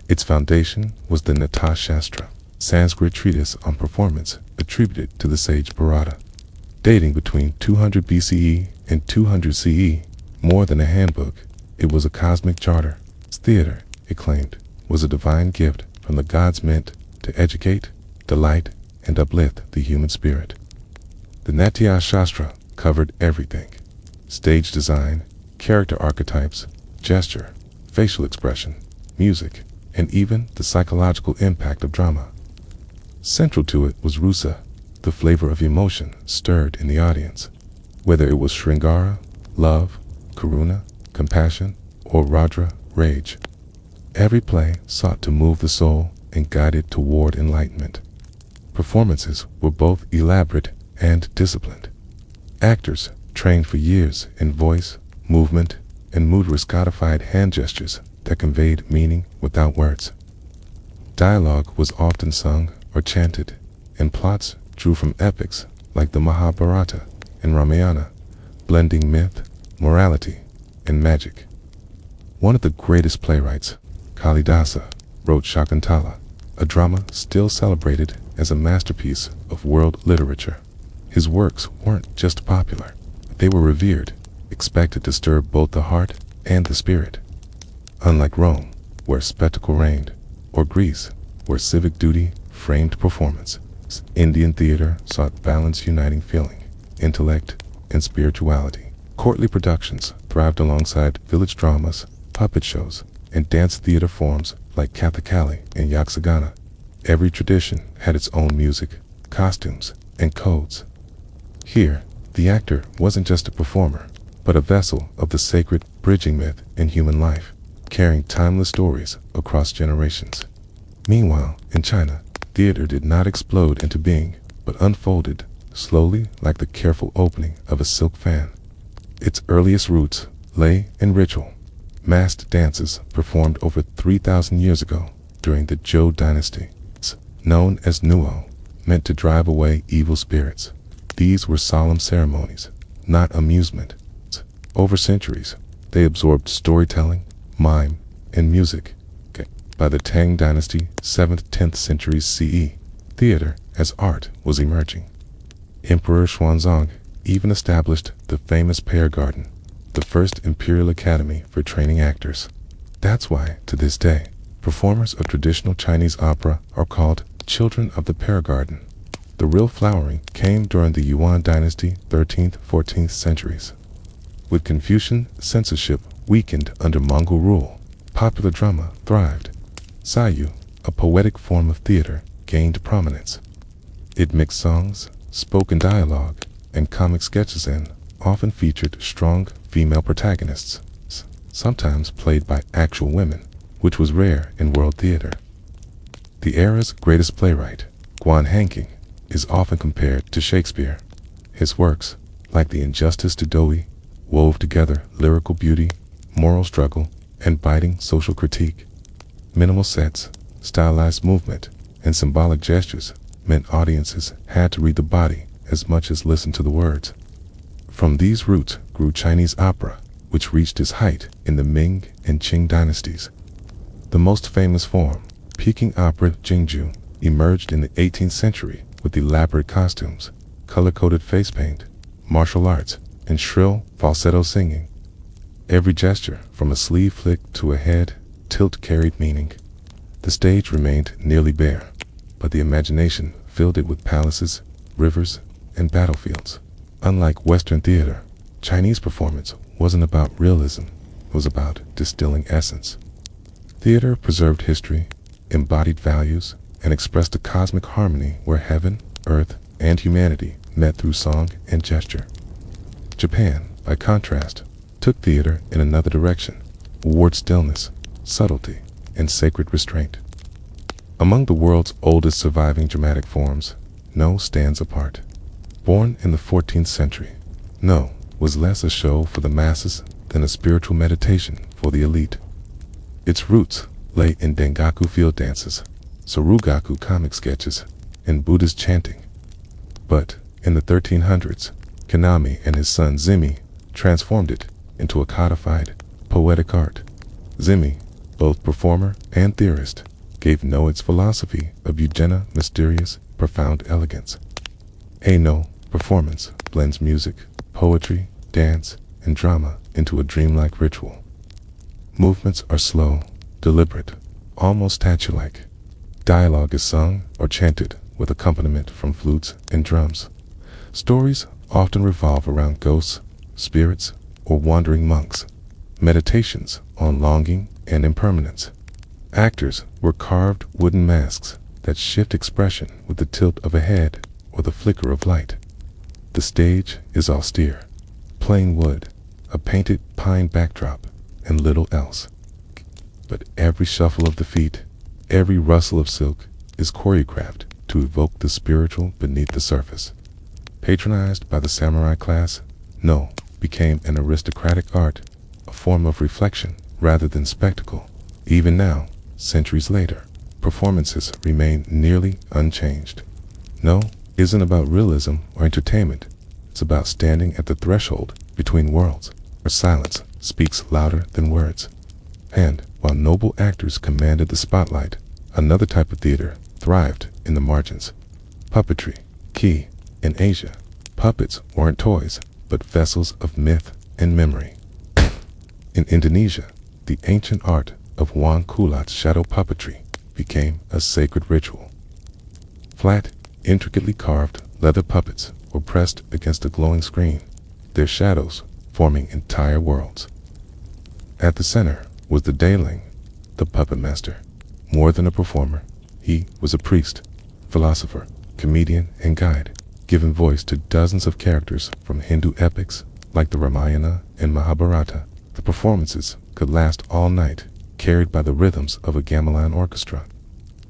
Its foundation was the Nata Shastra, Sanskrit treatise on performance attributed to the sage Bharata. Dating between 200 BCE and 200 CE, more than a handbook, it was a cosmic charter. Theater, it claimed, was a divine gift from the gods meant to educate, delight, and uplift the human spirit. The Natya Shastra covered everything: stage design, character archetypes, gesture, facial expression, music, and even the psychological impact of drama. Central to it was Rusa, the flavor of emotion stirred in the audience. Whether it was Shringara, love, Karuna, compassion, or Radra, rage, every play sought to move the soul and guide it toward enlightenment. Performances were both elaborate and disciplined. Actors, trained for years in voice, movement, and mood, codified hand gestures that conveyed meaning without words. Dialogue was often sung or chanted, and plots drew from epics like the Mahabharata and Ramayana, blending myth, morality, and magic. One of the greatest playwrights, Kalidasa, wrote Shakuntala, a drama still celebrated as a masterpiece of world literature. His works weren't just popular, they were revered, expected to stir both the heart and the spirit. Unlike Rome, where spectacle reigned, or Greece, where civic duty framed performance, Indian theater sought balance, uniting feeling, intellect, and spirituality. Courtly productions thrived alongside village dramas, puppet shows, and dance theater forms like Kathakali and Yakshagana. Every tradition had its own music, costumes, and codes. Here, the actor wasn't just a performer, but a vessel of the sacred, bridging myth and human life, carrying timeless stories across generations. Meanwhile, in China, theater did not explode into being, but unfolded slowly like the careful opening of a silk fan. Its earliest roots lay in ritual. Masked dances performed over 3,000 years ago during the Zhou dynasty, known as Nuo, meant to drive away evil spirits. These were solemn ceremonies, not amusement. Over centuries, they absorbed storytelling, mime, and music. By the Tang dynasty, 7th-10th centuries CE, theater as art was emerging. Emperor Xuanzong even established the famous Pear Garden, the first imperial academy for training actors. That's why, to this day, performers of traditional Chinese opera are called children of the pear garden. The real flowering came during the Yuan dynasty, 13th, 14th centuries. With Confucian censorship weakened under Mongol rule, popular drama thrived. Sayu, a poetic form of theater, gained prominence. It mixed songs, spoken dialogue, and comic sketches and often featured strong female protagonists, sometimes played by actual women, which was rare in world theater. The era's greatest playwright, Guan Hanqing, is often compared to Shakespeare. His works, like the Injustice to Doi, wove together lyrical beauty, moral struggle, and biting social critique. Minimal sets, stylized movement, and symbolic gestures meant audiences had to read the body as much as listen to the words. From these roots grew Chinese opera, which reached its height in the Ming and Qing dynasties. The most famous form, Peking opera Jingju, emerged in the 18th century with elaborate costumes, color-coded face paint, martial arts, and shrill falsetto singing. Every gesture, from a sleeve flick to a head tilt, carried meaning. The stage remained nearly bare, but the imagination filled it with palaces, rivers, and battlefields. Unlike Western theater, Chinese performance wasn't about realism, it was about distilling essence. Theater preserved history, embodied values, and expressed a cosmic harmony where heaven, earth, and humanity met through song and gesture. Japan, by contrast, took theater in another direction, toward stillness, subtlety, and sacred restraint. Among the world's oldest surviving dramatic forms, No stands apart. Born in the 14th century, No was less a show for the masses than a spiritual meditation for the elite. Its roots lay in Dengaku field dances, Sorugaku comic sketches, and Buddhist chanting. But in the 1300s, Kanami and his son Zimi transformed it into a codified, poetic art. Zimi, both performer and theorist, gave No its philosophy of Eugenia mysterious, profound elegance. A No performance blends music, poetry, dance, and drama into a dreamlike ritual. Movements are slow, deliberate, almost statue-like. Dialogue is sung or chanted with accompaniment from flutes and drums. Stories often revolve around ghosts, spirits, or wandering monks. Meditations on longing and impermanence. Actors wear carved wooden masks that shift expression with the tilt of a head or the flicker of light. The stage is austere, plain wood, a painted pine backdrop, and little else. But every shuffle of the feet, every rustle of silk is choreographed to evoke the spiritual beneath the surface. Patronized by the samurai class, No became an aristocratic art, a form of reflection rather than spectacle. Even now, centuries later, performances remain nearly unchanged. No isn't about realism or entertainment. It's about standing at the threshold between worlds, where silence speaks louder than words. And while noble actors commanded the spotlight, another type of theater thrived in the margins. Puppetry. Key. In Asia, puppets weren't toys, but vessels of myth and memory. In Indonesia, the ancient art of Wan Kulat's shadow puppetry became a sacred ritual. Flat, intricately carved leather puppets were pressed against a glowing screen, their shadows forming entire worlds. At the center was the Daling, the puppet master. More than a performer, he was a priest, philosopher, comedian, and guide, giving voice to dozens of characters from Hindu epics like the Ramayana and Mahabharata. The performances could last all night, carried by the rhythms of a gamelan orchestra.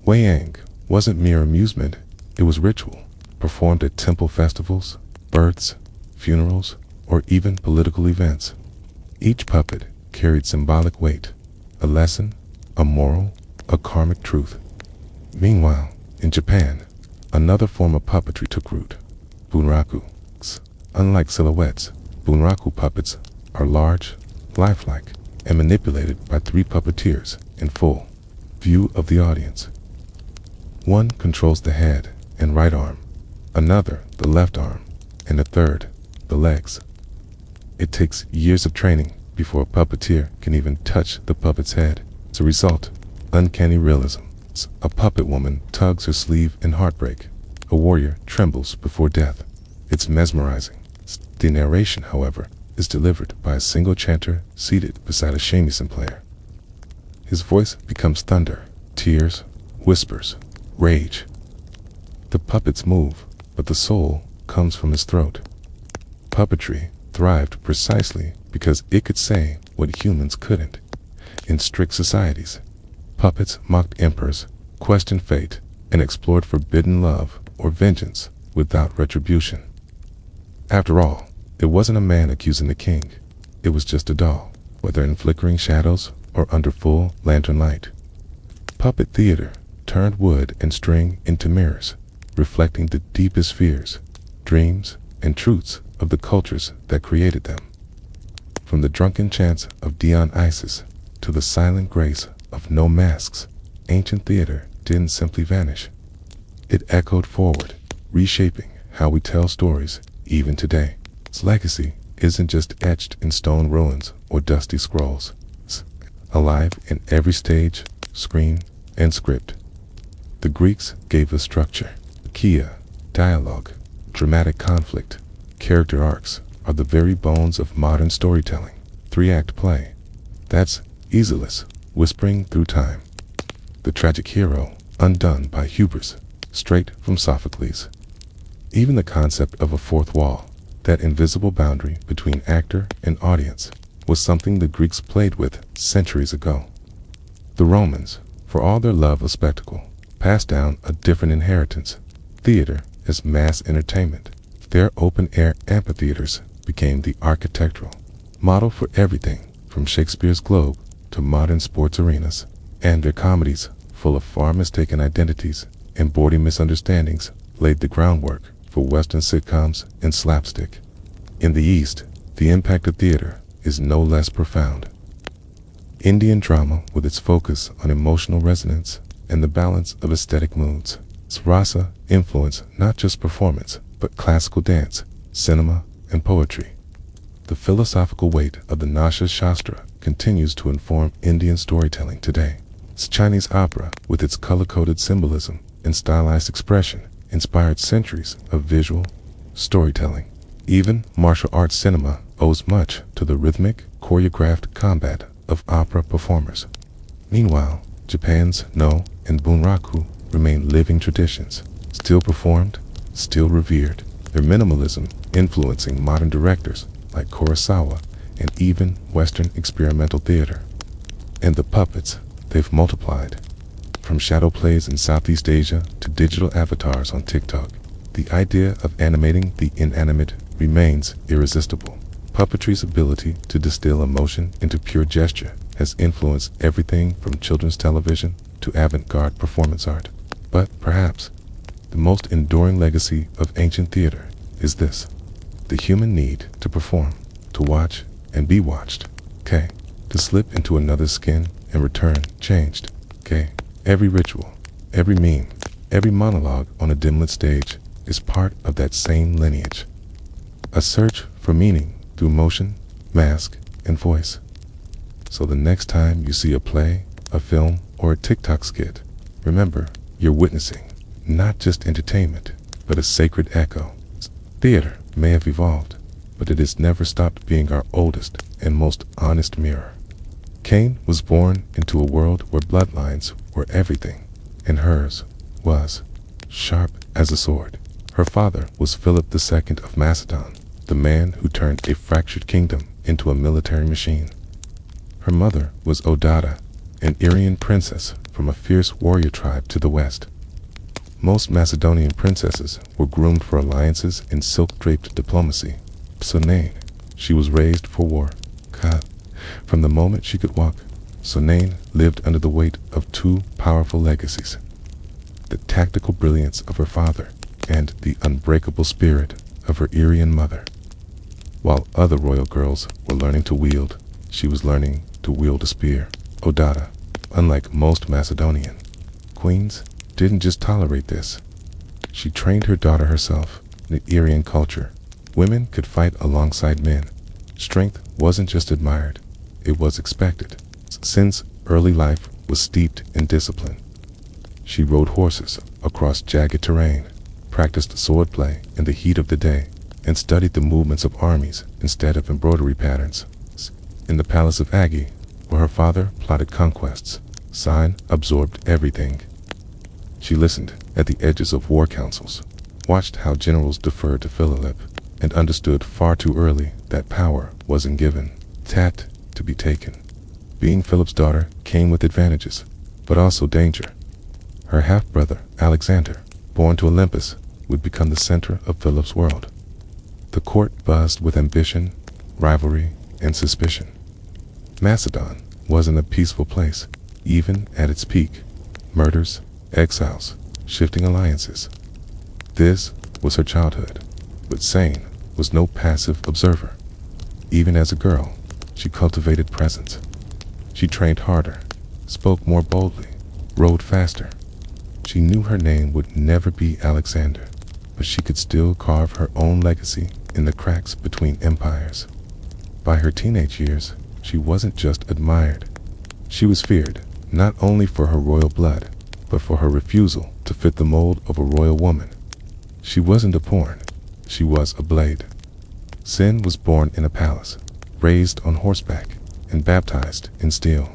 Wayang wasn't mere amusement, it was ritual, performed at temple festivals, births, funerals, or even political events. Each puppet carried symbolic weight, a lesson, a moral, a karmic truth. Meanwhile, in Japan, another form of puppetry took root, bunraku. Unlike silhouettes, bunraku puppets are large, lifelike, and manipulated by 3 puppeteers in full view of the audience. One controls the head and right arm, another the left arm, and a third the legs. It takes years of training before a puppeteer can even touch the puppet's head. As a result, uncanny realism, A puppet woman tugs her sleeve in heartbreak. A warrior trembles before death. It's mesmerizing. The narration, however, is delivered by a single chanter seated beside a shamisen player. His voice becomes thunder, tears, whispers, rage. The puppets move, but the soul comes from his throat. Puppetry thrived precisely because it could say what humans couldn't. In strict societies, puppets mocked emperors, questioned fate, and explored forbidden love or vengeance without retribution. After all, it wasn't a man accusing the king. It was just a doll, whether in flickering shadows or under full lantern light. Puppet theater turned wood and string into mirrors, reflecting the deepest fears, dreams, and truths of the cultures that created them. From the drunken chants of Dionysus to the silent grace of no masks, ancient theater didn't simply vanish. It echoed forward, reshaping how we tell stories even today. Its legacy isn't just etched in stone ruins or dusty scrolls. It's alive in every stage, screen, and script. The Greeks gave us structure. Kia, dialogue, dramatic conflict, character arcs are the very bones of modern storytelling. 3-act play. That's Aeschylus, whispering through time. The tragic hero, undone by hubris, straight from Sophocles. Even the concept of a fourth wall, that invisible boundary between actor and audience, was something the Greeks played with centuries ago. The Romans, for all their love of spectacle, passed down a different inheritance: theater as mass entertainment. Their open-air amphitheaters became the architectural model for everything from Shakespeare's Globe to modern sports arenas, and their comedies, full of far mistaken identities and bawdy misunderstandings, laid the groundwork for Western sitcoms and slapstick. In the East, the impact of theater is no less profound. Indian drama, with its focus on emotional resonance and the balance of aesthetic moods, its rasa influenced not just performance, but classical dance, cinema, and poetry. The philosophical weight of the Nasha Shastra continues to inform Indian storytelling today. Its Chinese opera, with its color-coded symbolism and stylized expression, inspired centuries of visual storytelling. Even martial arts cinema owes much to the rhythmic, choreographed combat of opera performers. Meanwhile, Japan's No and Bunraku remain living traditions, still performed, still revered. Their minimalism influencing modern directors like Kurosawa and even Western experimental theater. And the puppets, they've multiplied. From shadow plays in Southeast Asia to digital avatars on TikTok, the idea of animating the inanimate remains irresistible. Puppetry's ability to distill emotion into pure gesture has influenced everything from children's television to avant-garde performance art. But perhaps the most enduring legacy of ancient theater is this: the human need to perform, to watch and be watched. To slip into another's skin and return changed. Every ritual, every meme, every monologue on a dimlit stage is part of that same lineage. A search for meaning through motion, mask, and voice. So the next time you see a play, a film, or a TikTok skit, remember, you're witnessing not just entertainment, but a sacred echo. Theater may have evolved, but it has never stopped being our oldest and most honest mirror. Cain was born into a world where bloodlines were everything, and hers was sharp as a sword. Her father was Philip II of Macedon, the man who turned a fractured kingdom into a military machine. Her mother was Odada, an Aryan princess from a fierce warrior tribe to the west. Most Macedonian princesses were groomed for alliances in silk-draped diplomacy. Sonaine, she was raised for war. From the moment she could walk, Sonaine lived under the weight of two powerful legacies: the tactical brilliance of her father and the unbreakable spirit of her Aryan mother. While other royal girls were learning to wield, she was learning to wield a spear. Odada, unlike most Macedonian queens, didn't just tolerate this. She trained her daughter herself. In the Aryan culture, women could fight alongside men. Strength wasn't just admired, it was expected, since early life was steeped in discipline. She rode horses across jagged terrain, practiced swordplay in the heat of the day, and studied the movements of armies instead of embroidery patterns. In the palace of Agi, where her father plotted conquests, Sign absorbed everything. She listened at the edges of war councils, watched how generals deferred to Philip, and understood far too early that power wasn't given, tapped to be taken. Being Philip's daughter came with advantages, but also danger. Her half-brother, Alexander, born to Olympus, would become the center of Philip's world. The court buzzed with ambition, rivalry, and suspicion. Macedon wasn't a peaceful place, even at its peak. Murders, exiles, shifting alliances. This was her childhood, but Sane was no passive observer. Even as a girl, she cultivated presence. She trained harder, spoke more boldly, rode faster. She knew her name would never be Alexander, but she could still carve her own legacy in the cracks between empires. By her teenage years, she wasn't just admired. She was feared, not only for her royal blood, but for her refusal to fit the mold of a royal woman. She wasn't a pawn, she was a blade. Sin was born in a palace, raised on horseback, and baptized in steel.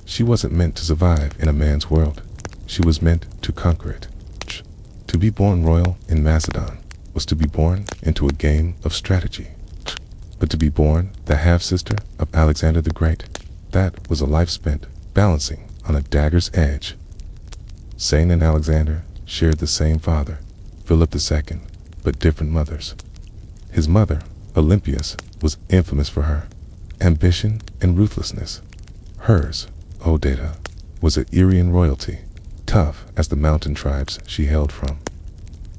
She wasn't meant to survive in a man's world. She was meant to conquer it. To be born royal in Macedon was to be born into a game of strategy. But to be born the half-sister of Alexander the Great, that was a life spent balancing on a dagger's edge. Sane and Alexander shared the same father, Philip II, but different mothers. His mother, Olympias, was infamous for her ambition and ruthlessness. Hers, Odetta, was an Irian royalty, tough as the mountain tribes she hailed from.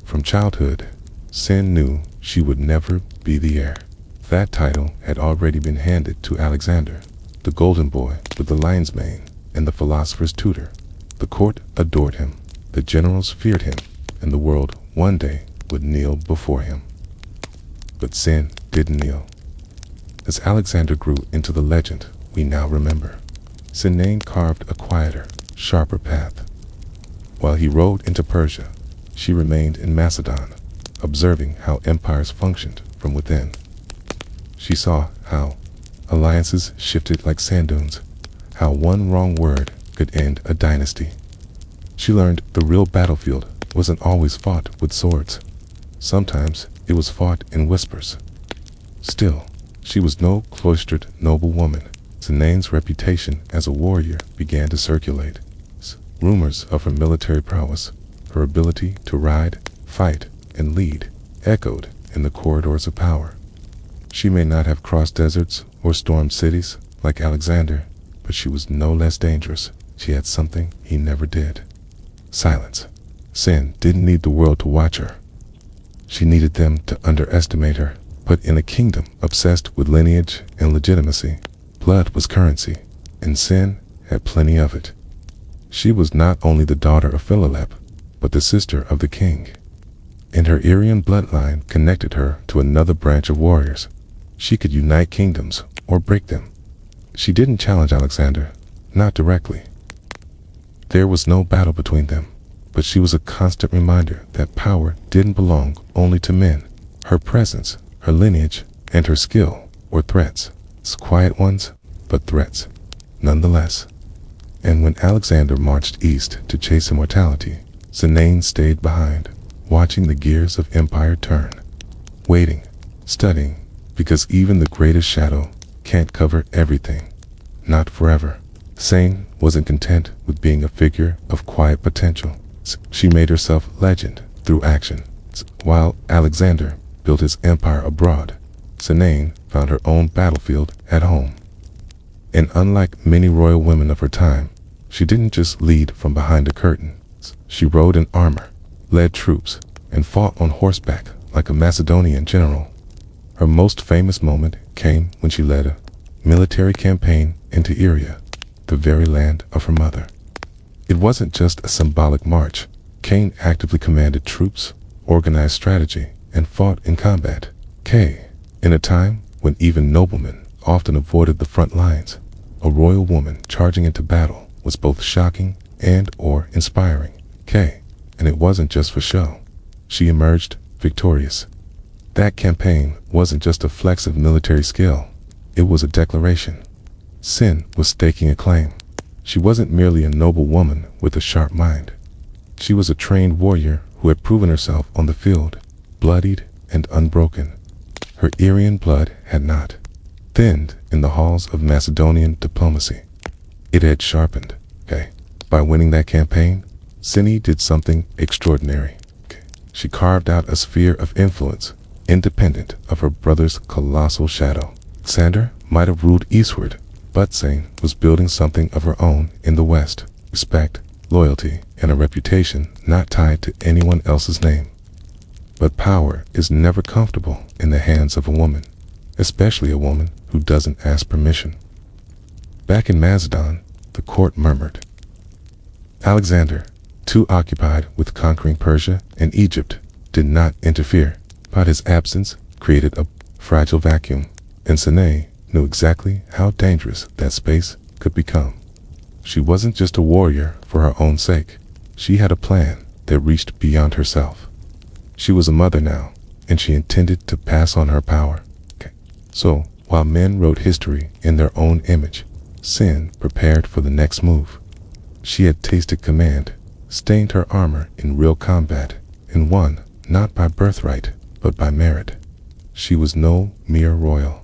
From childhood, Sin knew she would never be the heir. That title had already been handed to Alexander, the golden boy with the lion's mane and the philosopher's tutor. The court adored him, the generals feared him, and the world one day would kneel before him. But Sin didn't kneel. As Alexander grew into the legend we now remember, Sinane carved a quieter, sharper path. While he rode into Persia, she remained in Macedon, observing how empires functioned from within. She saw how alliances shifted like sand dunes, how one wrong word could end a dynasty. She learned the real battlefield wasn't always fought with swords. Sometimes it was fought in whispers. Still, she was no cloistered noble woman. Sinane's reputation as a warrior began to circulate. Rumors of her military prowess, her ability to ride, fight, and lead, echoed in the corridors of power. She may not have crossed deserts or stormed cities like Alexander, but she was no less dangerous. She had something he never did. Silence. Sin didn't need the world to watch her. She needed them to underestimate her. But in a kingdom obsessed with lineage and legitimacy, blood was currency, and Sin had plenty of it. She was not only the daughter of Philip, but the sister of the king. And her Irian bloodline connected her to another branch of warriors. She could unite kingdoms or break them. She didn't challenge Alexander, not directly. There was no battle between them, but she was a constant reminder that power didn't belong only to men. Her presence, her lineage, and her skill were threats. Quiet ones, but threats, nonetheless. And when Alexander marched east to chase immortality, Sinane stayed behind, watching the gears of empire turn, waiting, studying, because even the greatest shadow can't cover everything. Not forever. Sane wasn't content with being a figure of quiet potential. She made herself legend through action. While Alexander built his empire abroad, Sinane found her own battlefield at home. And unlike many royal women of her time, she didn't just lead from behind a curtain. She rode in armor, led troops, and fought on horseback like a Macedonian general. Her most famous moment came when she led a military campaign into Iria, the very land of her mother. It wasn't just a symbolic march. Cain actively commanded troops, organized strategy, and fought in combat. In a time when even noblemen often avoided the front lines, a royal woman charging into battle was both shocking and or inspiring. And it wasn't just for show. She emerged victorious. That campaign wasn't just a flex of military skill. It was a declaration. Sin was staking a claim. She wasn't merely a noble woman with a sharp mind. She was a trained warrior who had proven herself on the field, bloodied and unbroken. Her Aryan blood had not thinned in the halls of Macedonian diplomacy. It had sharpened. By winning that campaign, Sini did something extraordinary. She carved out a sphere of influence, independent of her brother's colossal shadow. Alexander might have ruled eastward, but Sine was building something of her own in the west. Respect, loyalty, and a reputation not tied to anyone else's name. But power is never comfortable in the hands of a woman, especially a woman who doesn't ask permission. Back in Macedon, the court murmured. Alexander, too occupied with conquering Persia and Egypt, did not interfere, but his absence created a fragile vacuum, and Sine knew exactly how dangerous that space could become. She wasn't just a warrior for her own sake. She had a plan that reached beyond herself. She was a mother now, and she intended to pass on her power. So, while men wrote history in their own image, Sin prepared for the next move. She had tasted command, stained her armor in real combat, and won not by birthright, but by merit. She was no mere royal.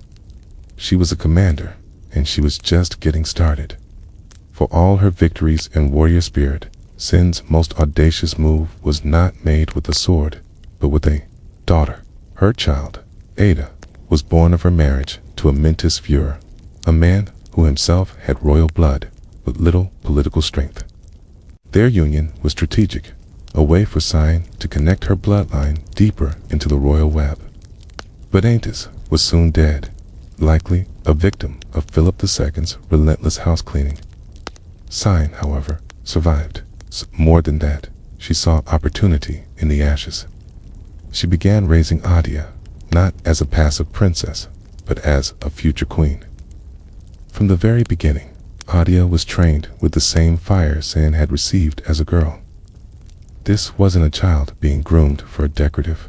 She was a commander, and she was just getting started. For all her victories and warrior spirit, Sin's most audacious move was not made with a sword, but with a daughter. Her child, Ada, was born of her marriage to a Mentis Furor, a man who himself had royal blood, but little political strength. Their union was strategic, a way for Sine to connect her bloodline deeper into the royal web. But Aeneas was soon dead, likely a victim of Philip II's relentless housecleaning. Sine, however, survived. More than that, she saw opportunity in the ashes. She began raising Adia, not as a passive princess, but as a future queen. From the very beginning, Adia was trained with the same fire Sin had received as a girl. This wasn't a child being groomed for a decorative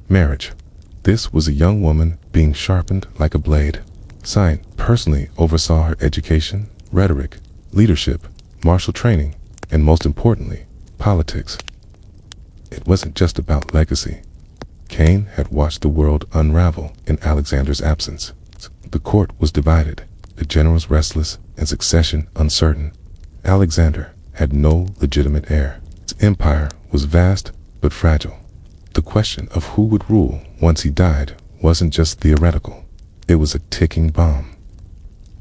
marriage. This was a young woman being sharpened like a blade. Sine personally oversaw her education, rhetoric, leadership, martial training, and most importantly, politics. It wasn't just about legacy. Cain had watched the world unravel in Alexander's absence. The court was divided, the generals restless, and succession uncertain. Alexander had no legitimate heir. His empire was vast but fragile. The question of who would rule once he died wasn't just theoretical. It was a ticking bomb.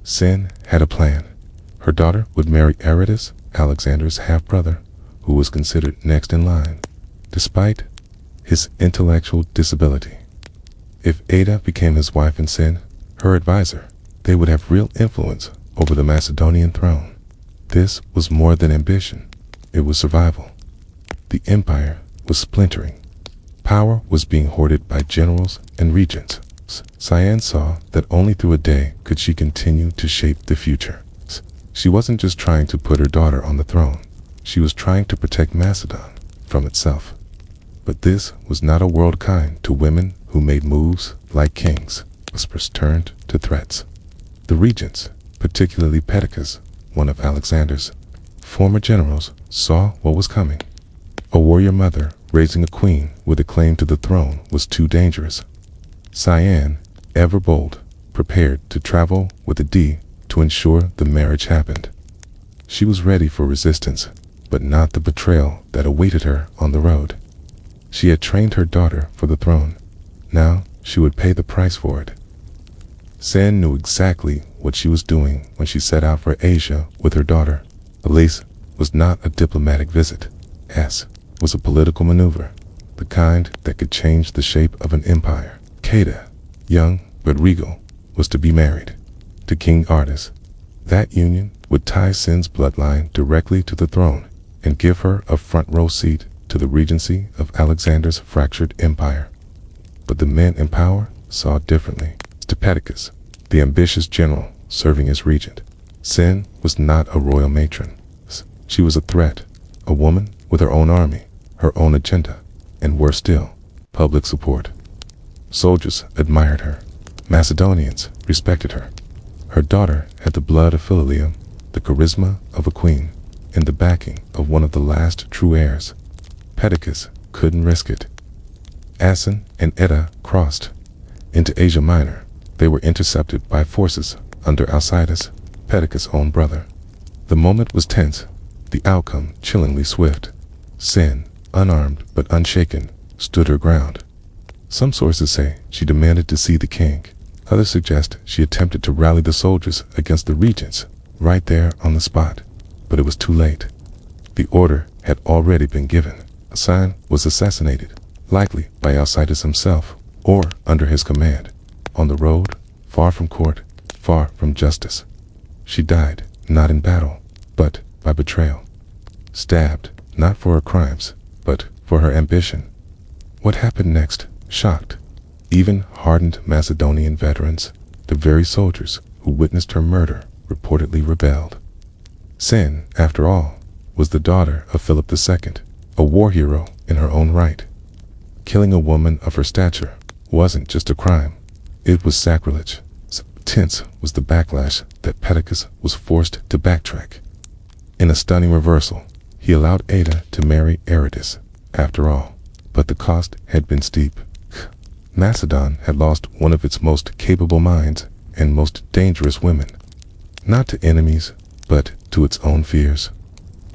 Sin had a plan. Her daughter would marry Aratus, Alexander's half-brother, who was considered next in line, despite his intellectual disability. If Ada became his wife and Sin, her advisor, they would have real influence over the Macedonian throne. This was more than ambition. It was survival. The empire was splintering. Power was being hoarded by generals and regents. Cyan saw that only through a day could she continue to shape the future. She wasn't just trying to put her daughter on the throne. She was trying to protect Macedon from itself. But this was not a world kind to women who made moves like kings. Whispers turned to threats. The regents, particularly Perdiccas, one of Alexander's former generals, saw what was coming. A warrior mother raising a queen with a claim to the throne was too dangerous. Cyan, ever bold, prepared to travel with a D to ensure the marriage happened. She was ready for resistance, but not the betrayal that awaited her on the road. She had trained her daughter for the throne. Now she would pay the price for it. Sin knew exactly what she was doing when she set out for Asia with her daughter. Elise was not a diplomatic visit. S was a political maneuver, the kind that could change the shape of an empire. Cada, young but regal, was to be married to King Artus. That union would tie Sin's bloodline directly to the throne and give her a front row seat to the regency of Alexander's fractured empire. But the men in power saw differently. Perdiccas, the ambitious general serving as regent. Sin was not a royal matron. She was a threat, a woman with her own army, her own agenda, and worse still, public support. Soldiers admired her. Macedonians respected her. Her daughter had the blood of Phililium, the charisma of a queen, and the backing of one of the last true heirs. Perdiccas couldn't risk it. Asin and Edda crossed into Asia Minor. They were intercepted by forces under Alcides, Perdiccas' own brother. The moment was tense, the outcome chillingly swift. Sin, unarmed but unshaken, stood her ground. Some sources say she demanded to see the king. Others suggest she attempted to rally the soldiers against the regents right there on the spot. But it was too late. The order had already been given. Asin was assassinated, likely by Alcides himself, or under his command. On the road, far from court, far from justice. She died, not in battle, but by betrayal. Stabbed, not for her crimes, but for her ambition. What happened next shocked even hardened Macedonian veterans. The very soldiers who witnessed her murder reportedly rebelled. Sin, after all, was the daughter of Philip II, a war hero in her own right. Killing a woman of her stature wasn't just a crime, it was sacrilege. So tense was the backlash that Perdiccas was forced to backtrack. In a stunning reversal, he allowed Ada to marry Eritis, after all, but the cost had been steep. Macedon had lost one of its most capable minds and most dangerous women, not to enemies, but to its own fears.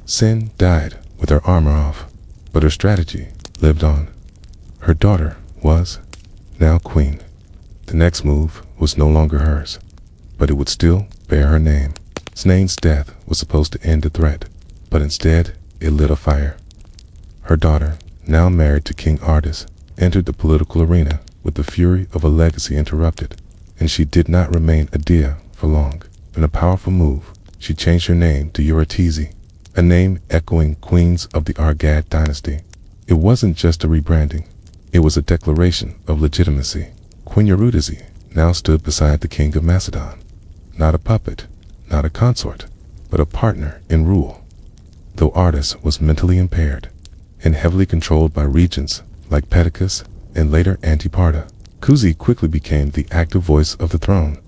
Sin died with her armor off, but her strategy lived on. Her daughter was now queen. The next move was no longer hers, but it would still bear her name. Snane's death was supposed to end the threat, but instead it lit a fire. Her daughter, now married to King Ardys, entered the political arena with the fury of a legacy interrupted, and she did not remain a Dea for long. In a powerful move, she changed her name to Eurydice, a name echoing queens of the Argead dynasty. It wasn't just a rebranding, it was a declaration of legitimacy. Queen Eurydice now stood beside the king of Macedon, not a puppet, not a consort, but a partner in rule. Though Ardys was mentally impaired and heavily controlled by regents like Perdiccas and later Antiparta, Cusi quickly became the active voice of the throne.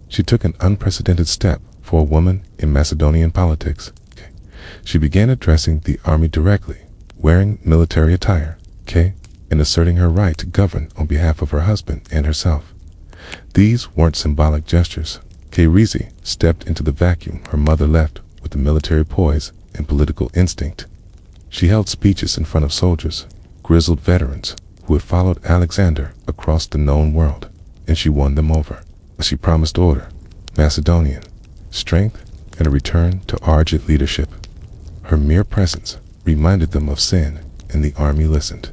She took an unprecedented step for a woman in Macedonian politics. She began addressing the army directly, wearing military attire, and asserting her right to govern on behalf of her husband and herself. These weren't symbolic gestures. Rizi stepped into the vacuum her mother left with the military poise and political instinct. She held speeches in front of soldiers, grizzled veterans who had followed Alexander across the known world, and she won them over. She promised order, Macedonian strength, and a return to Argead leadership. Her mere presence reminded them of Sin, and the army listened.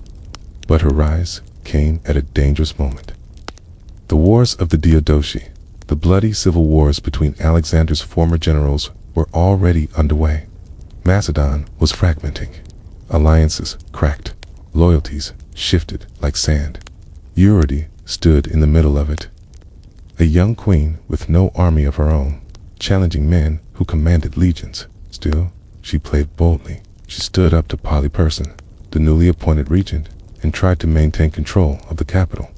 But her rise came at a dangerous moment. The wars of the Diadochi, the bloody civil wars between Alexander's former generals, were already underway. Macedon was fragmenting. Alliances cracked. Loyalties shifted like sand. Eurydice stood in the middle of it. A young queen with no army of her own, challenging men who commanded legions. Still, she played boldly. She stood up to Polyperson, the newly appointed regent, and tried to maintain control of the capital.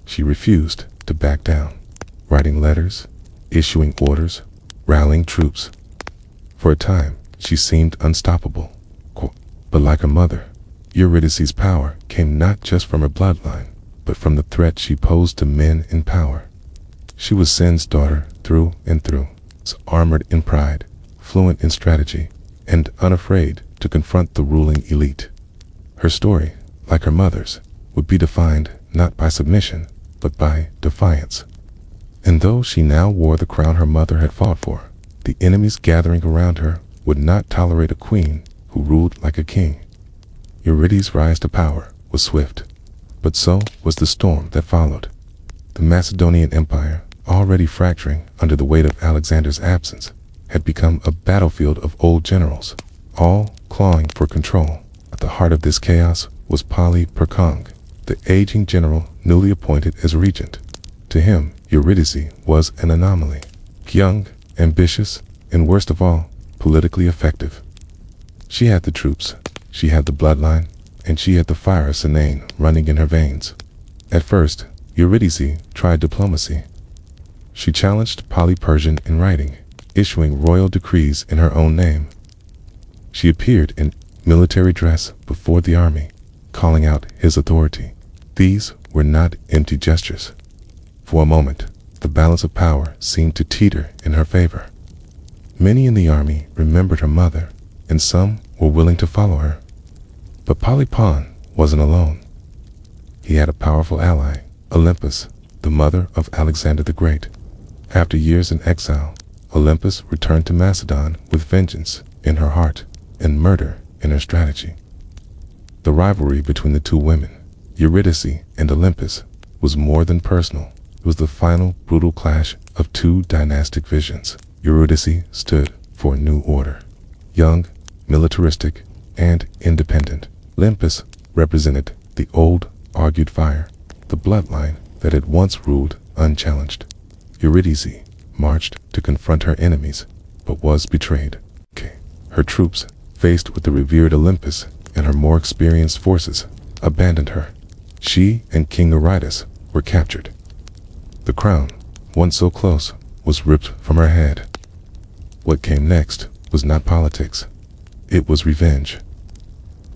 She refused to back down, writing letters, issuing orders, rallying troops. For a time, she seemed unstoppable. But like her mother, Eurydice's power came not just from her bloodline, but from the threat she posed to men in power. She was Sin's daughter through and through, armored in pride, fluent in strategy, and unafraid to confront the ruling elite. Her story, like her mother's, would be defined not by submission, but by defiance. And though she now wore the crown her mother had fought for, the enemies gathering around her would not tolerate a queen who ruled like a king. Eurydice's rise to power was swift, but so was the storm that followed. The Macedonian Empire, already fracturing under the weight of Alexander's absence, had become a battlefield of old generals, all clawing for control. At the heart of this chaos was Polypercon, the aging general newly appointed as regent. To him, Eurydice was an anomaly, young, ambitious, and worst of all, politically effective. She had the troops, she had the bloodline, and she had the fire of Sinane running in her veins. At first, Eurydice tried diplomacy. She challenged Polypersian in writing, issuing royal decrees in her own name. She appeared in military dress before the army, calling out his authority. These were not empty gestures. For a moment, the balance of power seemed to teeter in her favor. Many in the army remembered her mother, and some were willing to follow her. But Polypon wasn't alone. He had a powerful ally, Olympus, the mother of Alexander the Great. After years in exile, Olympus returned to Macedon with vengeance in her heart and murder in her strategy. The rivalry between the two women, Eurydice and Olympus, was more than personal. It was the final brutal clash of two dynastic visions. Eurydice stood for a new order, young, militaristic, and independent. Olympus represented the old, argued fire, the bloodline that had once ruled unchallenged. Eurydice marched to confront her enemies, but was betrayed. Her troops, faced with the revered Olympus and her more experienced forces, abandoned her. She and King Eurydice were captured. The crown, once so close, was ripped from her head. What came next was not politics. It was revenge.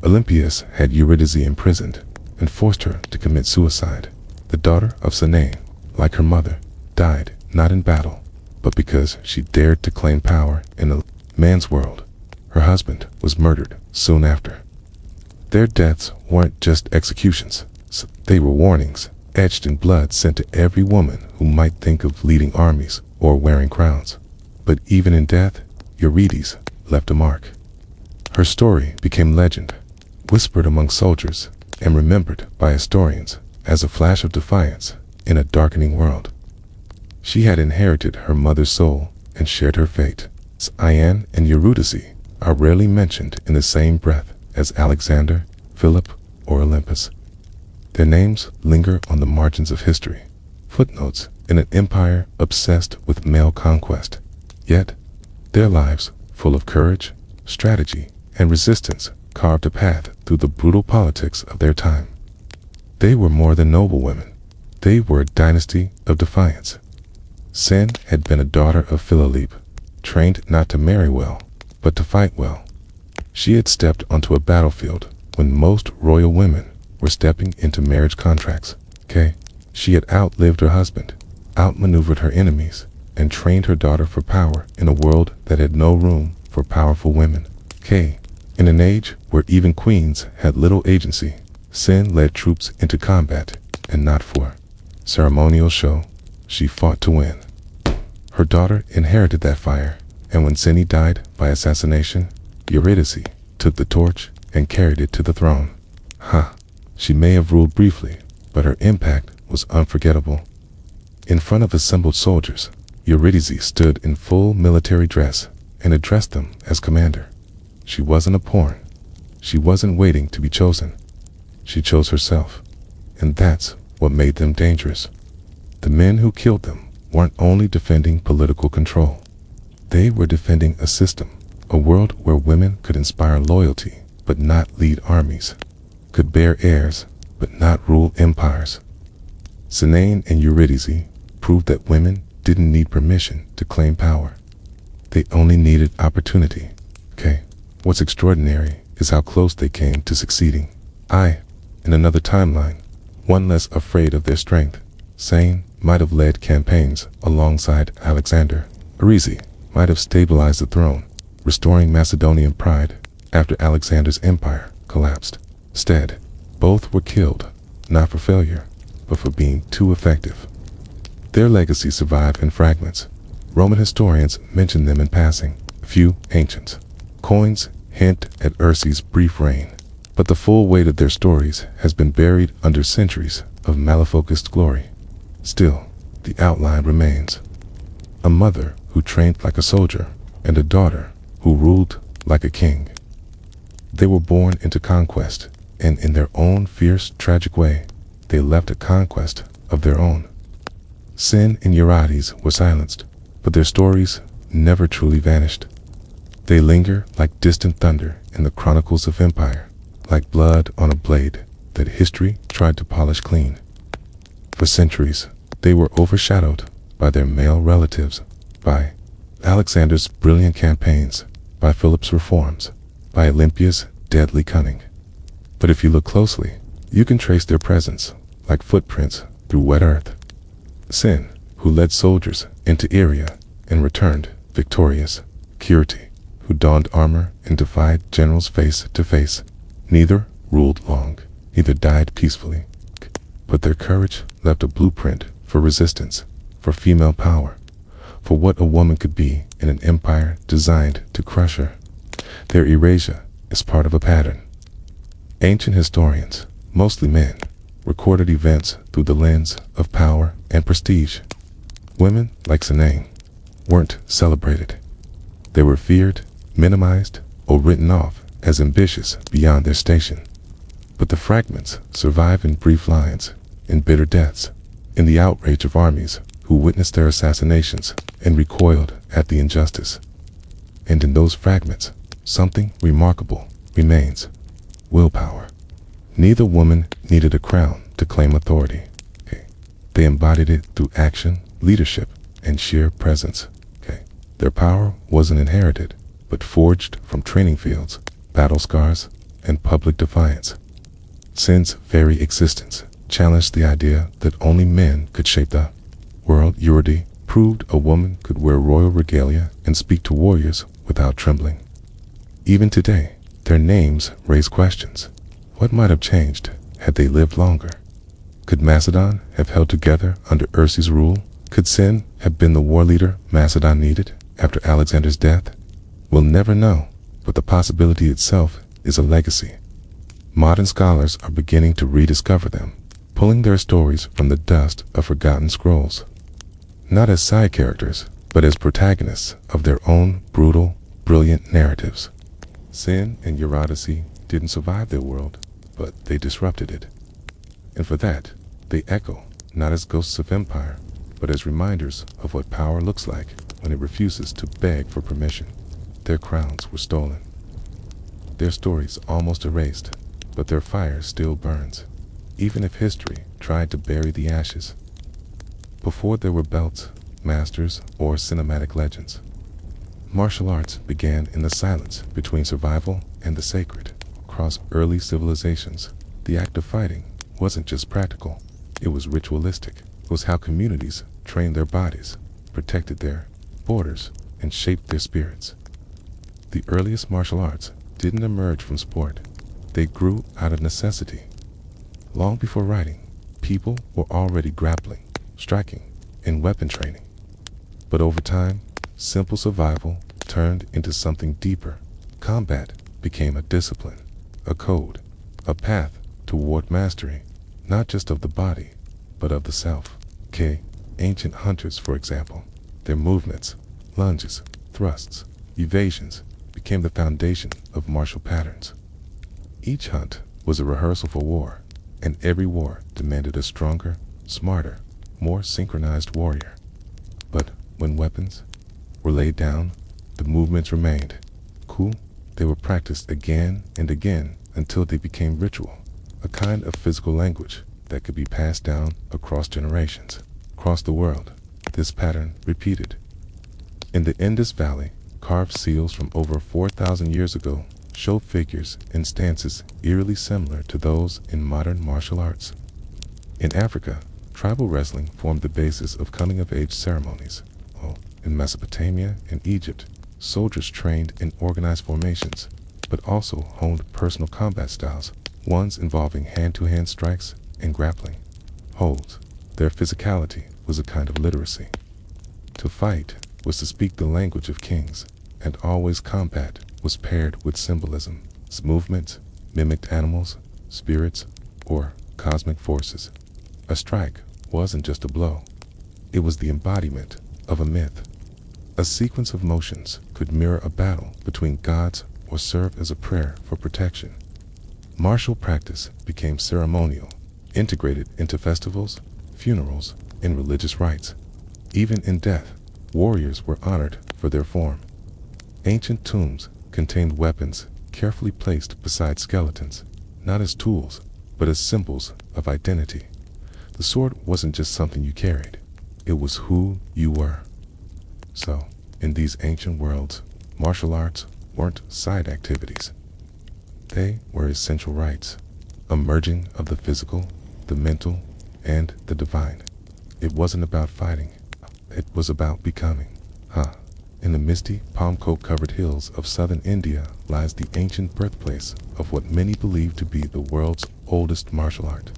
Olympias had Eurydice imprisoned and forced her to commit suicide. The daughter of Sinane, like her mother, died not in battle, but because she dared to claim power in a man's world. Her husband was murdered soon after. Their deaths weren't just executions. They were warnings, etched in blood sent to every woman who might think of leading armies or wearing crowns. But even in death, Eurydice left a mark. Her story became legend, whispered among soldiers, and remembered by historians as a flash of defiance in a darkening world. She had inherited her mother's soul and shared her fate. Ian and Eurydice are rarely mentioned in the same breath as Alexander, Philip, or Olympus. Their names linger on the margins of history, footnotes in an empire obsessed with male conquest. Yet, their lives, full of courage, strategy, and resistance, carved a path through the brutal politics of their time. They were more than noble women. They were a dynasty of defiance. Sin had been a daughter of Philip, trained not to marry well, but to fight well. She had stepped onto a battlefield when most royal women were stepping into marriage contracts. She had outlived her husband, outmaneuvered her enemies, and trained her daughter for power in a world that had no room for powerful women. In an age where even queens had little agency, Sin led troops into combat, and not for ceremonial show. She fought to win. Her daughter inherited that fire, and when Sin died by assassination, Eurydice took the torch and carried it to the throne. She may have ruled briefly, but her impact was unforgettable. In front of assembled soldiers, Eurydice stood in full military dress and addressed them as commander. She wasn't a pawn. She wasn't waiting to be chosen. She chose herself, and that's what made them dangerous. The men who killed them weren't only defending political control. They were defending a system, a world where women could inspire loyalty but not lead armies, could bear heirs but not rule empires. Sinane and Eurydice proved that women didn't need permission to claim power. They only needed opportunity. What's extraordinary is how close they came to succeeding. In another timeline, one less afraid of their strength, Sane might have led campaigns alongside Alexander. Eurydice might have stabilized the throne, restoring Macedonian pride after Alexander's empire collapsed. Instead, both were killed, not for failure, but for being too effective. Their legacy survived in fragments. Roman historians mention them in passing. Few ancient coins hint at Ursi's brief reign, but the full weight of their stories has been buried under centuries of malefocused glory. Still, the outline remains. A mother who trained like a soldier, and a daughter who ruled like a king. They were born into conquest, and in their own fierce, tragic way, they left a conquest of their own. Sin and Eurydice were silenced, but their stories never truly vanished. They linger like distant thunder in the chronicles of empire, like blood on a blade that history tried to polish clean. For centuries, they were overshadowed by their male relatives, by Alexander's brilliant campaigns, by Philip's reforms, by Olympia's deadly cunning. But if you look closely, you can trace their presence like footprints through wet earth. Sin, who led soldiers into Iria and returned victorious. Purity, who donned armor and defied generals face to face. Neither ruled long, neither died peacefully. But their courage left a blueprint for resistance, for female power, for what a woman could be in an empire designed to crush her. Their erasure is part of a pattern. Ancient historians, mostly men, recorded events through the lens of power and prestige. Women, like Sinane, weren't celebrated. They were feared, minimized, or written off as ambitious beyond their station. But the fragments survive in brief lines, in bitter deaths, in the outrage of armies who witnessed their assassinations and recoiled at the injustice. And in those fragments, something remarkable remains: willpower. Neither woman needed a crown to claim authority. They embodied it through action, leadership, and sheer presence. Their power wasn't inherited, but forged from training fields, battle scars, and public defiance. Sin's very existence challenged the idea that only men could shape the world. Uridi proved a woman could wear royal regalia and speak to warriors without trembling. Even today, their names raise questions. What might have changed had they lived longer? Could Macedon have held together under Ursi's rule? Could Sin have been the war leader Macedon needed after Alexander's death? We'll never know, but the possibility itself is a legacy. Modern scholars are beginning to rediscover them, pulling their stories from the dust of forgotten scrolls. Not as side characters, but as protagonists of their own brutal, brilliant narratives. Sin and Eurydice didn't survive their world, but they disrupted it. And for that, they echo, not as ghosts of empire, but as reminders of what power looks like when it refuses to beg for permission. Their crowns were stolen, their stories almost erased, but their fire still burns, even if history tried to bury the ashes. Before there were belts, masters, or cinematic legends, martial arts began in the silence between survival and the sacred. Across early civilizations, the act of fighting wasn't just practical, it was ritualistic. It was how communities trained their bodies, protected their borders, and shaped their spirits. The earliest martial arts didn't emerge from sport. They grew out of necessity. Long before writing, people were already grappling, striking, and weapon training. But over time, simple survival turned into something deeper. Combat became a discipline, a code, a path toward mastery, not just of the body, but of the self. Ancient hunters, for example, their movements, lunges, thrusts, evasions, became the foundation of martial patterns. Each hunt was a rehearsal for war, and every war demanded a stronger, smarter, more synchronized warrior. But when weapons were laid down, the movements remained. They were practiced again and again until they became ritual, a kind of physical language that could be passed down across generations. Across the world, this pattern repeated. In the Indus Valley, carved seals from over 4,000 years ago show figures in stances eerily similar to those in modern martial arts. In Africa, tribal wrestling formed the basis of coming-of-age ceremonies. In Mesopotamia and Egypt, soldiers trained in organized formations, but also honed personal combat styles, ones involving hand-to-hand strikes and grappling holds. Their physicality was a kind of literacy. To fight was to speak the language of kings, and always combat was paired with symbolism. Its movements mimicked animals, spirits, or cosmic forces. A strike wasn't just a blow. It was the embodiment of a myth. A sequence of motions could mirror a battle between gods or serve as a prayer for protection. Martial practice became ceremonial, integrated into festivals, funerals, and religious rites. Even in death, warriors were honored for their form. Ancient tombs contained weapons carefully placed beside skeletons, not as tools, but as symbols of identity. The sword wasn't just something you carried, it was who you were. So, in these ancient worlds, martial arts weren't side activities. They were essential rites, a merging of the physical, the mental, and the divine. It wasn't about fighting, it was about becoming. In the misty, palm-coat-covered hills of southern India lies the ancient birthplace of what many believe to be the world's oldest martial art.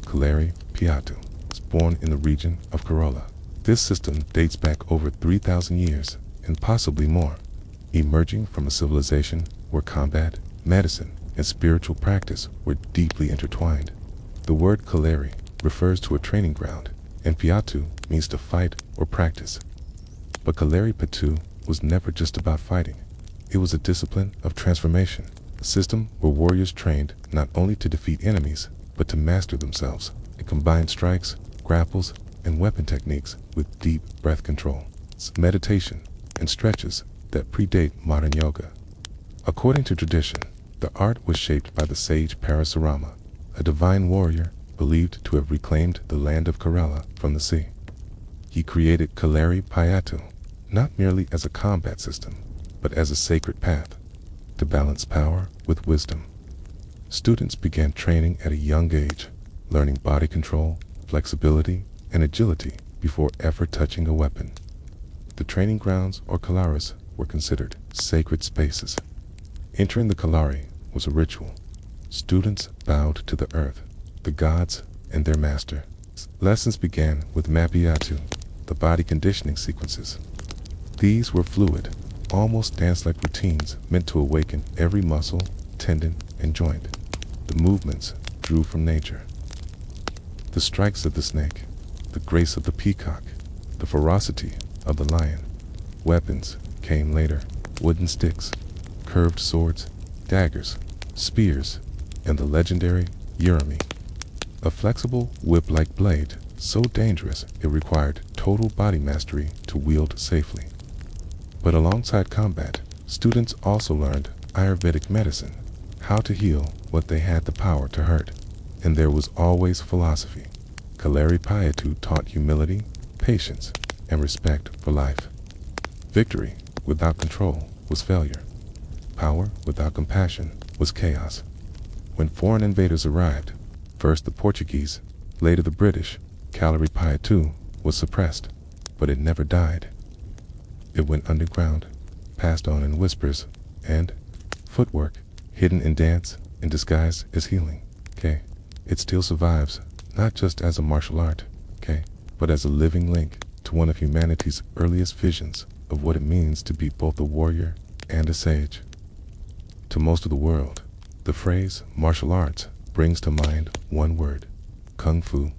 Kaleri Piatu was born in the region of Kerala. This system dates back over 3,000 years, and possibly more, emerging from a civilization where combat, medicine, and spiritual practice were deeply intertwined. The word Kaleri refers to a training ground, and Piatu means to fight or practice. But Kaleri Piatu was never just about fighting. It was a discipline of transformation, a system where warriors trained not only to defeat enemies, but to master themselves. It combined strikes, grapples, and weapon techniques with deep breath control, meditation, and stretches that predate modern yoga. According to tradition, the art was shaped by the sage Parasurama, a divine warrior believed to have reclaimed the land of Kerala from the sea. He created Kaleri Piatu, not merely as a combat system, but as a sacred path to balance power with wisdom. Students began training at a young age, learning body control, flexibility, and agility before ever touching a weapon. The training grounds, or kalaras, were considered sacred spaces. Entering the kalari was a ritual. Students bowed to the earth, the gods, and their master. Lessons began with Mapiatu, the body conditioning sequences. These were fluid, almost dance-like routines meant to awaken every muscle, tendon, and joint. The movements drew from nature. The strikes of the snake, the grace of the peacock, the ferocity of the lion. Weapons came later: wooden sticks, curved swords, daggers, spears, and the legendary Urami, a flexible whip-like blade so dangerous it required total body mastery to wield safely. But alongside combat, students also learned Ayurvedic medicine, how to heal what they had the power to hurt. And there was always philosophy. Kaleri Piatu taught humility, patience, and respect for life. Victory without control was failure. Power without compassion was chaos. When foreign invaders arrived, first the Portuguese, later the British, Kaleri Piatu was suppressed, but it never died. It went underground, passed on in whispers, and footwork, hidden in dance and disguised as healing. It still survives, not just as a martial art, but as a living link to one of humanity's earliest visions of what it means to be both a warrior and a sage. To most of the world, the phrase martial arts brings to mind one word: kung fu.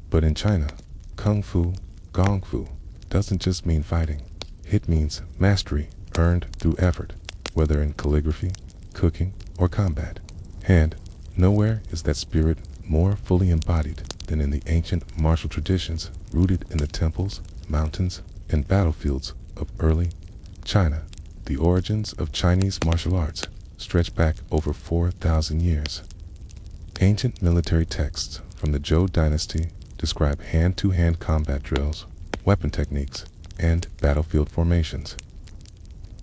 But in China, kung fu, gong fu, doesn't just mean fighting. It means mastery earned through effort, whether in calligraphy, cooking, or combat. And nowhere is that spirit more fully embodied than in the ancient martial traditions rooted in the temples, mountains, and battlefields of early China. The origins of Chinese martial arts stretch back over 4,000 years. Ancient military texts from the Zhou dynasty describe hand-to-hand combat drills, weapon techniques, and battlefield formations.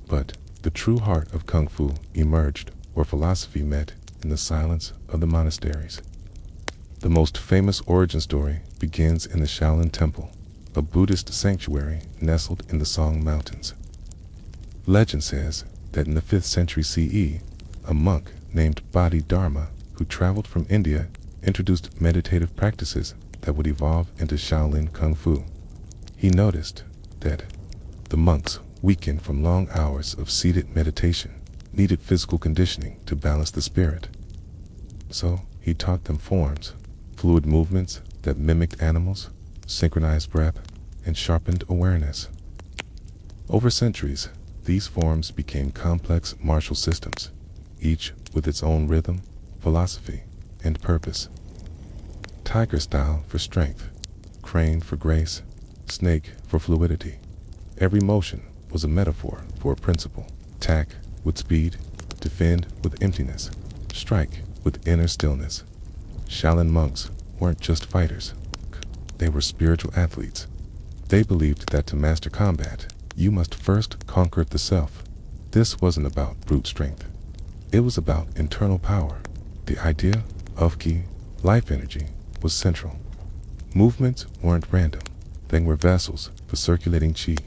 But the true heart of Kung Fu emerged where philosophy met in the silence of the monasteries. The most famous origin story begins in the Shaolin Temple, a Buddhist sanctuary nestled in the Song Mountains. Legend says that in the 5th century CE, a monk named Bodhidharma, who traveled from India, introduced meditative practices that would evolve into Shaolin Kung Fu. He noticed that the monks, weakened from long hours of seated meditation, needed physical conditioning to balance the spirit. So he taught them forms, fluid movements that mimicked animals, synchronized breath, and sharpened awareness. Over centuries, these forms became complex martial systems, each with its own rhythm, philosophy, and purpose. Tiger style for strength, crane for grace, snake for fluidity. Every motion was a metaphor for a principle. Attack with speed, defend with emptiness, strike with inner stillness. Shaolin monks weren't just fighters. They were spiritual athletes. They believed that to master combat, you must first conquer the self. This wasn't about brute strength. It was about internal power. The idea of ki, life energy, was central. Movements weren't random. They were vessels for circulating qi,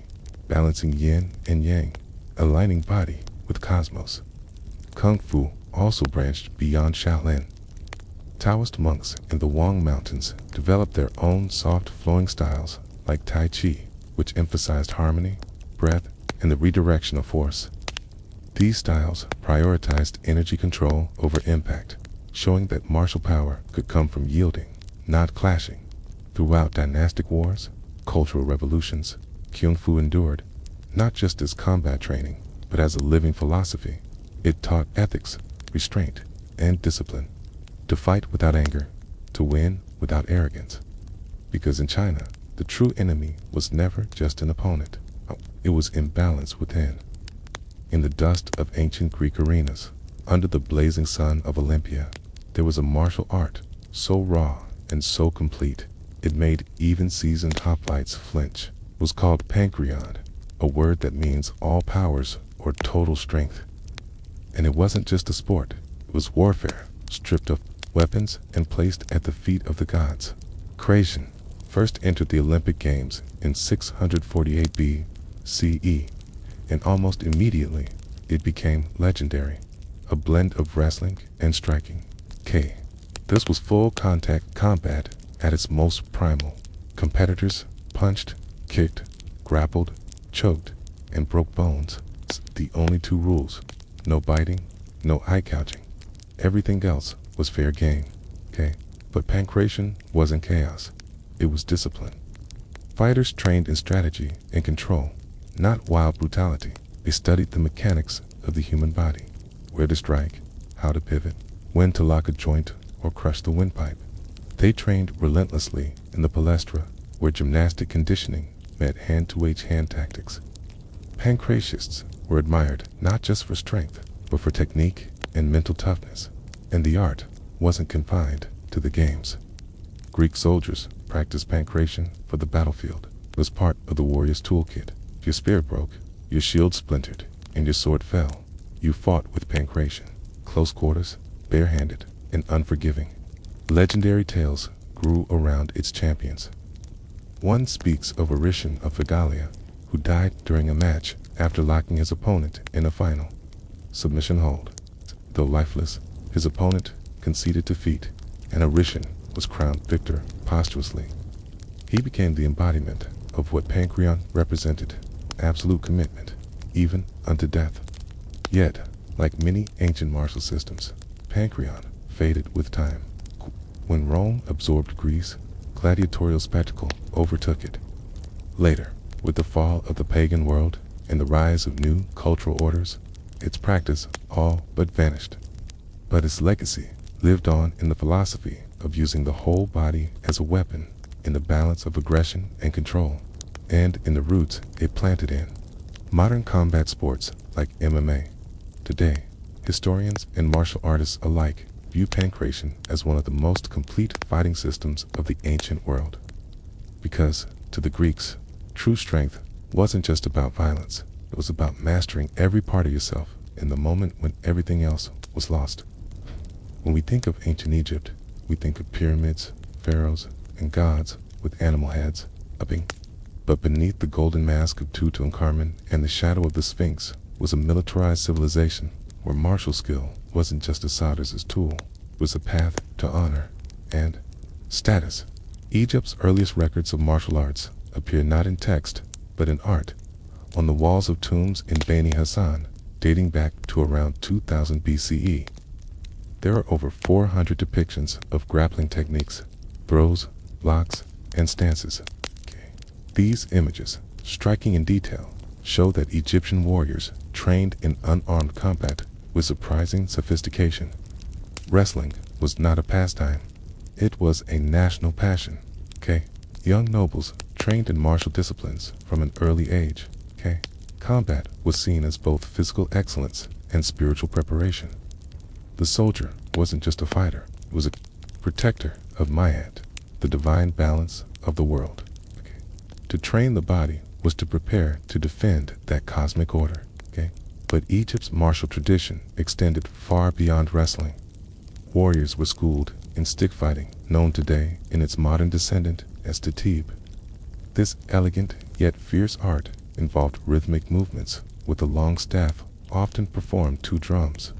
balancing yin and yang, aligning body with cosmos. Kung Fu also branched beyond Shaolin. Taoist monks in the Wang Mountains developed their own soft flowing styles like Tai Chi, which emphasized harmony, breath, and the redirection of force. These styles prioritized energy control over impact, showing that martial power could come from yielding, not clashing. Throughout dynastic wars, cultural revolutions, Kung Fu endured, not just as combat training, but as a living philosophy. It taught ethics, restraint, and discipline. To fight without anger, to win without arrogance. Because in China, the true enemy was never just an opponent. It was imbalance within. In the dust of ancient Greek arenas, under the blazing sun of Olympia, there was a martial art so raw and so complete, it made even seasoned hoplites flinch. It was called pancreon, a word that means all powers or total strength. And it wasn't just a sport, it was warfare, stripped of weapons and placed at the feet of the gods. Creation first entered the Olympic Games in 648 BCE, and almost immediately it became legendary, a blend of wrestling and striking. This was full contact combat at its most primal. Competitors punched, kicked, grappled, choked, and broke bones. The only two rules: no biting, no eye gouging. Everything else was fair game. But pancration wasn't chaos. It was discipline. Fighters trained in strategy and control, not wild brutality. They studied the mechanics of the human body, where to strike, how to pivot, when to lock a joint or crush the windpipe. They trained relentlessly in the palestra, where gymnastic conditioning met hand-to-hand tactics. Pancratists were admired not just for strength, but for technique and mental toughness. And the art wasn't confined to the games. Greek soldiers practiced pancration for the battlefield. It was part of the warrior's toolkit. If your spear broke, your shield splintered, and your sword fell, you fought with pancration. Close quarters, barehanded, and unforgiving. Legendary tales grew around its champions. One speaks of Orishan of Vigalia, who died during a match after locking his opponent in a final submission hold. Though lifeless, his opponent conceded defeat, and Orishan was crowned victor posthumously. He became the embodiment of what pancreon represented: absolute commitment, even unto death. Yet, like many ancient martial systems, pancreon faded with time. When Rome absorbed Greece, gladiatorial spectacle overtook it. Later, with the fall of the pagan world and the rise of new cultural orders, its practice all but vanished. But its legacy lived on in the philosophy of using the whole body as a weapon, in the balance of aggression and control, and in the roots it planted in modern combat sports like MMA. Today, historians and martial artists alike view pancration as one of the most complete fighting systems of the ancient world. Because, to the Greeks, true strength wasn't just about violence. It was about mastering every part of yourself in the moment when everything else was lost. When we think of ancient Egypt, we think of pyramids, pharaohs, and gods with animal heads, but beneath the golden mask of Tutankhamun and the shadow of the Sphinx was a militarized civilization where martial skill wasn't just a soldier's tool, it was a path to honor and status. Egypt's earliest records of martial arts appear not in text, but in art, on the walls of tombs in Beni Hassan, dating back to around 2000 BCE. There are over 400 depictions of grappling techniques, throws, blocks, and stances. These images, striking in detail, show that Egyptian warriors trained in unarmed combat with surprising sophistication. Wrestling was not a pastime. It was a national passion. Young nobles trained in martial disciplines from an early age. Combat was seen as both physical excellence and spiritual preparation. The soldier wasn't just a fighter, it was a protector of Mayat, the divine balance of the world. To train the body was to prepare to defend that cosmic order. But Egypt's martial tradition extended far beyond wrestling. Warriors were schooled in stick fighting, known today in its modern descendant as Tatib. This elegant yet fierce art involved rhythmic movements with a long staff, often performed two drums.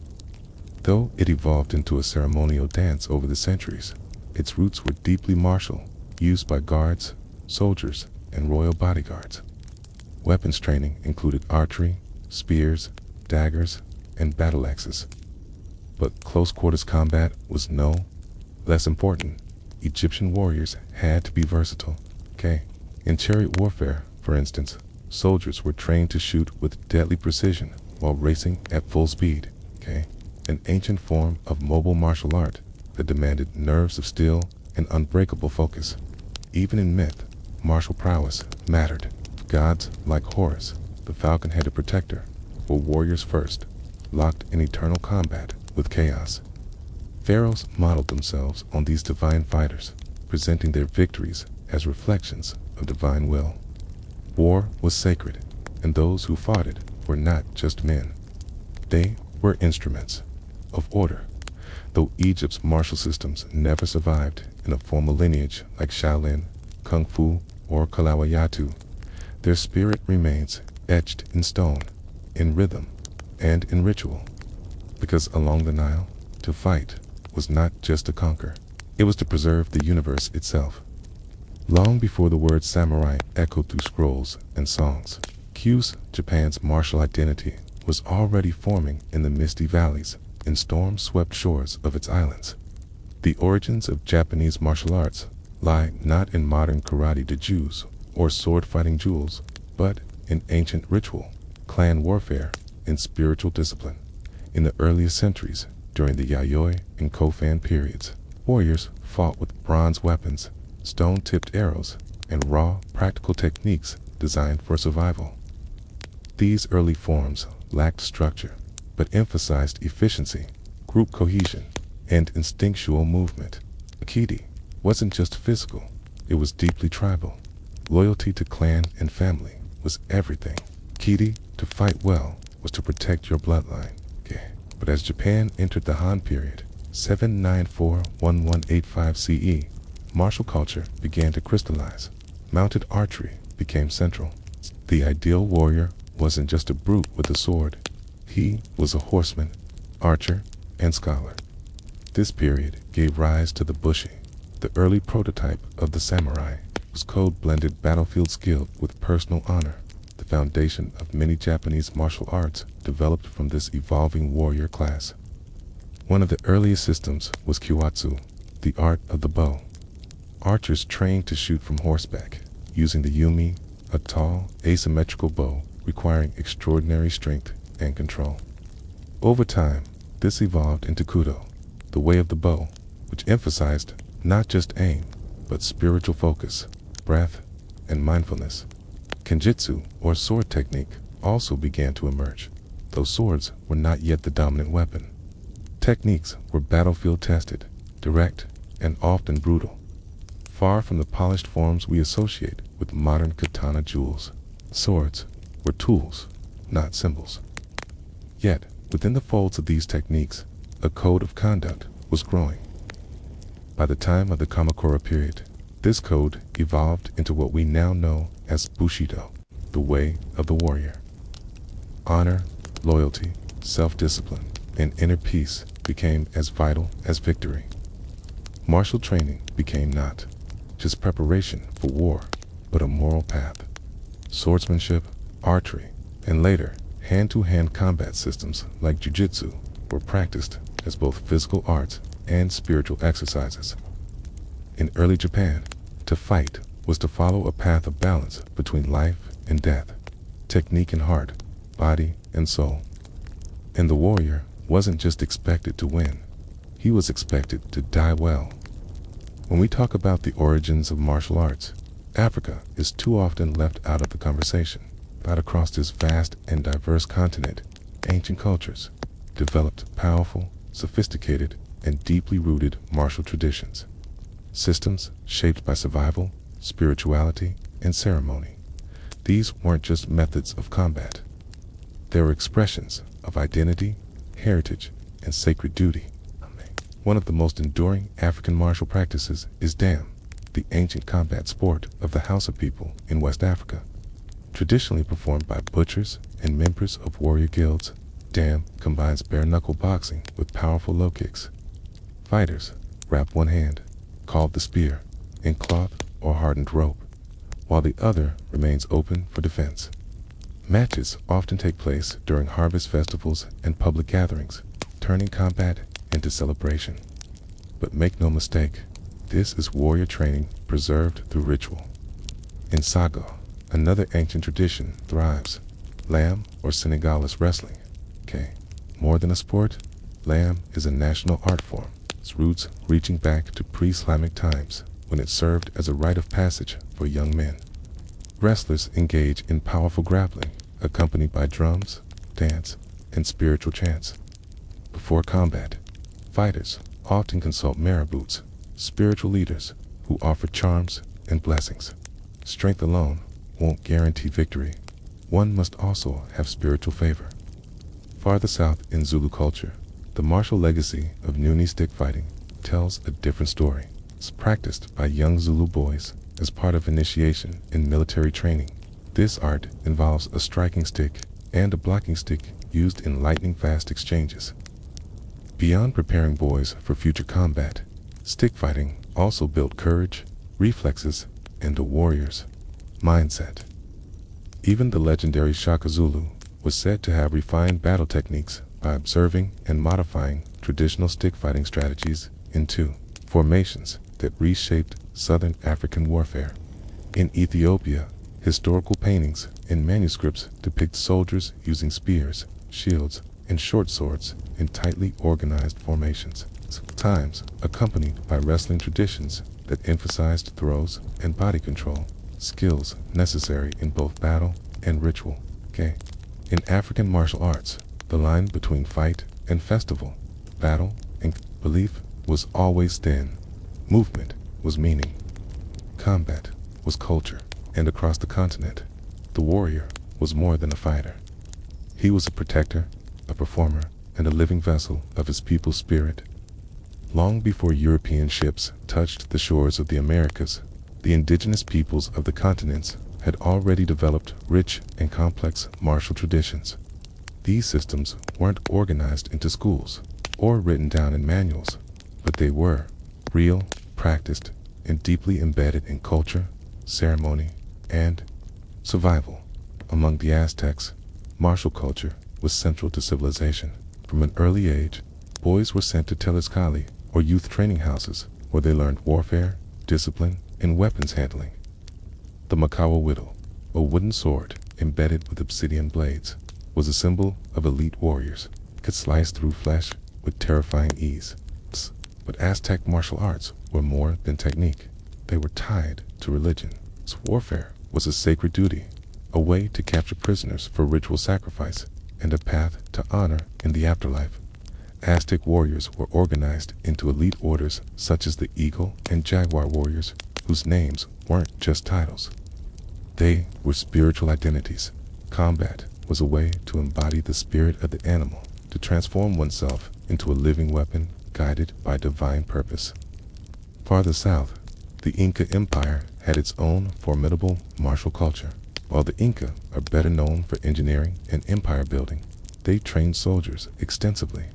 Though it evolved into a ceremonial dance over the centuries, its roots were deeply martial, used by guards, soldiers, and royal bodyguards. Weapons training included archery, spears, daggers, and battle axes. But close-quarters combat was no less important. Egyptian warriors had to be versatile. In chariot warfare, for instance, soldiers were trained to shoot with deadly precision while racing at full speed. An ancient form of mobile martial art that demanded nerves of steel and unbreakable focus. Even in myth, martial prowess mattered. Gods like Horus, the falcon-headed protector, were warriors first, locked in eternal combat with chaos. Pharaohs modeled themselves on these divine fighters, presenting their victories as reflections of divine will. War was sacred, and those who fought it were not just men. They were instruments of order. Though Egypt's martial systems never survived in a formal lineage like Shaolin, Kung Fu, or Kalawayatu, their spirit remains etched in stone, in rhythm, and in ritual. Because along the Nile, to fight was not just to conquer, it was to preserve the universe itself. Long before the word samurai echoed through scrolls and songs, Japan's martial identity was already forming in the misty valleys and storm-swept shores of its islands. The origins of Japanese martial arts lie not in modern karate dojus or sword-fighting jewels, but in ancient ritual, clan warfare, and spiritual discipline. In the earliest centuries, during the Yayoi and Kofan periods, warriors fought with bronze weapons, stone-tipped arrows, and raw, practical techniques designed for survival. These early forms lacked structure, but emphasized efficiency, group cohesion, and instinctual movement. Akidi wasn't just physical, it was deeply tribal. Loyalty to clan and family was everything. Kidi, to fight well, was to protect your bloodline. But as Japan entered the Han period, 794-1185 CE, martial culture began to crystallize. Mounted archery became central. The ideal warrior wasn't just a brute with a sword. He was a horseman, archer, and scholar. This period gave rise to the bushi, the early prototype of the samurai, whose code blended battlefield skill with personal honor. The foundation of many Japanese martial arts developed from this evolving warrior class. One of the earliest systems was kyuatsu, the art of the bow. Archers trained to shoot from horseback, using the yumi, a tall, asymmetrical bow requiring extraordinary strength and control. Over time, this evolved into kudo, the way of the bow, which emphasized not just aim, but spiritual focus, breath, and mindfulness. Kenjutsu, or sword technique, also began to emerge, though swords were not yet the dominant weapon. Techniques were battlefield-tested, direct, and often brutal, far from the polished forms we associate with modern katana jewels. Swords were tools, not symbols. Yet, within the folds of these techniques, a code of conduct was growing. By the time of the Kamakura period, this code evolved into what we now know as Bushido, the way of the warrior. Honor, loyalty, self-discipline, and inner peace became as vital as victory. Martial training became not just preparation for war, but a moral path. Swordsmanship, archery, and later, hand-to-hand combat systems like jiu-jitsu were practiced as both physical arts and spiritual exercises. In early Japan, to fight was to follow a path of balance between life and death, technique and heart, body and soul. And the warrior wasn't just expected to win, he was expected to die well. When we talk about the origins of martial arts, Africa is too often left out of the conversation. out across this vast and diverse continent, ancient cultures developed powerful, sophisticated, and deeply rooted martial traditions. Systems shaped by survival, spirituality, and ceremony. These weren't just methods of combat. They were expressions of identity, heritage, and sacred duty. One of the most enduring African martial practices is Dam, the ancient combat sport of the Hausa people in West Africa. Traditionally performed by butchers and members of warrior guilds, Dam combines bare-knuckle boxing with powerful low kicks. Fighters wrap one hand, called the spear, in cloth or hardened rope, while the other remains open for defense. Matches often take place during harvest festivals and public gatherings, turning combat into celebration. But make no mistake, this is warrior training preserved through ritual. In Sago, another ancient tradition thrives, Lamb or Senegalese wrestling. More than a sport, Lamb is a national art form, its roots reaching back to pre-Islamic times when it served as a rite of passage for young men. Wrestlers engage in powerful grappling, accompanied by drums, dance, and spiritual chants. Before combat, fighters often consult marabouts, spiritual leaders who offer charms and blessings. Strength alone won't guarantee victory. One must also have spiritual favor. Farther south in Zulu culture, the martial legacy of Nguni stick fighting tells a different story. It's practiced by young Zulu boys as part of initiation in military training. This art involves a striking stick and a blocking stick used in lightning-fast exchanges. Beyond preparing boys for future combat, stick fighting also built courage, reflexes, and a warrior's mindset. Even the legendary Shaka Zulu was said to have refined battle techniques by observing and modifying traditional stick fighting strategies into formations that reshaped southern African warfare. In Ethiopia, historical paintings and manuscripts depict soldiers using spears, shields, and short swords in tightly organized formations, sometimes accompanied by wrestling traditions that emphasized throws and body control, skills necessary in both battle and ritual. In African martial arts, the line between fight and festival, battle and belief was always thin. Movement was meaning. Combat was culture. And across the continent, the warrior was more than a fighter. He was a protector, a performer, and a living vessel of his people's spirit. Long before European ships touched the shores of the Americas, the indigenous peoples of the continents had already developed rich and complex martial traditions. These systems weren't organized into schools or written down in manuals, but they were real, practiced, and deeply embedded in culture, ceremony, and survival. Among the Aztecs, martial culture was central to civilization. From an early age, boys were sent to Tlaxcala or youth training houses where they learned warfare, discipline, and weapons handling. The Makawa Whittle, a wooden sword embedded with obsidian blades, was a symbol of elite warriors. It could slice through flesh with terrifying ease. But Aztec martial arts were more than technique. They were tied to religion. Warfare was a sacred duty, a way to capture prisoners for ritual sacrifice, and a path to honor in the afterlife. Aztec warriors were organized into elite orders such as the Eagle and Jaguar warriors, whose names weren't just titles. They were spiritual identities. Combat was a way to embody the spirit of the animal, to transform oneself into a living weapon guided by divine purpose. Farther south, the Inca Empire had its own formidable martial culture. While the Inca are better known for engineering and empire building, they trained soldiers extensively.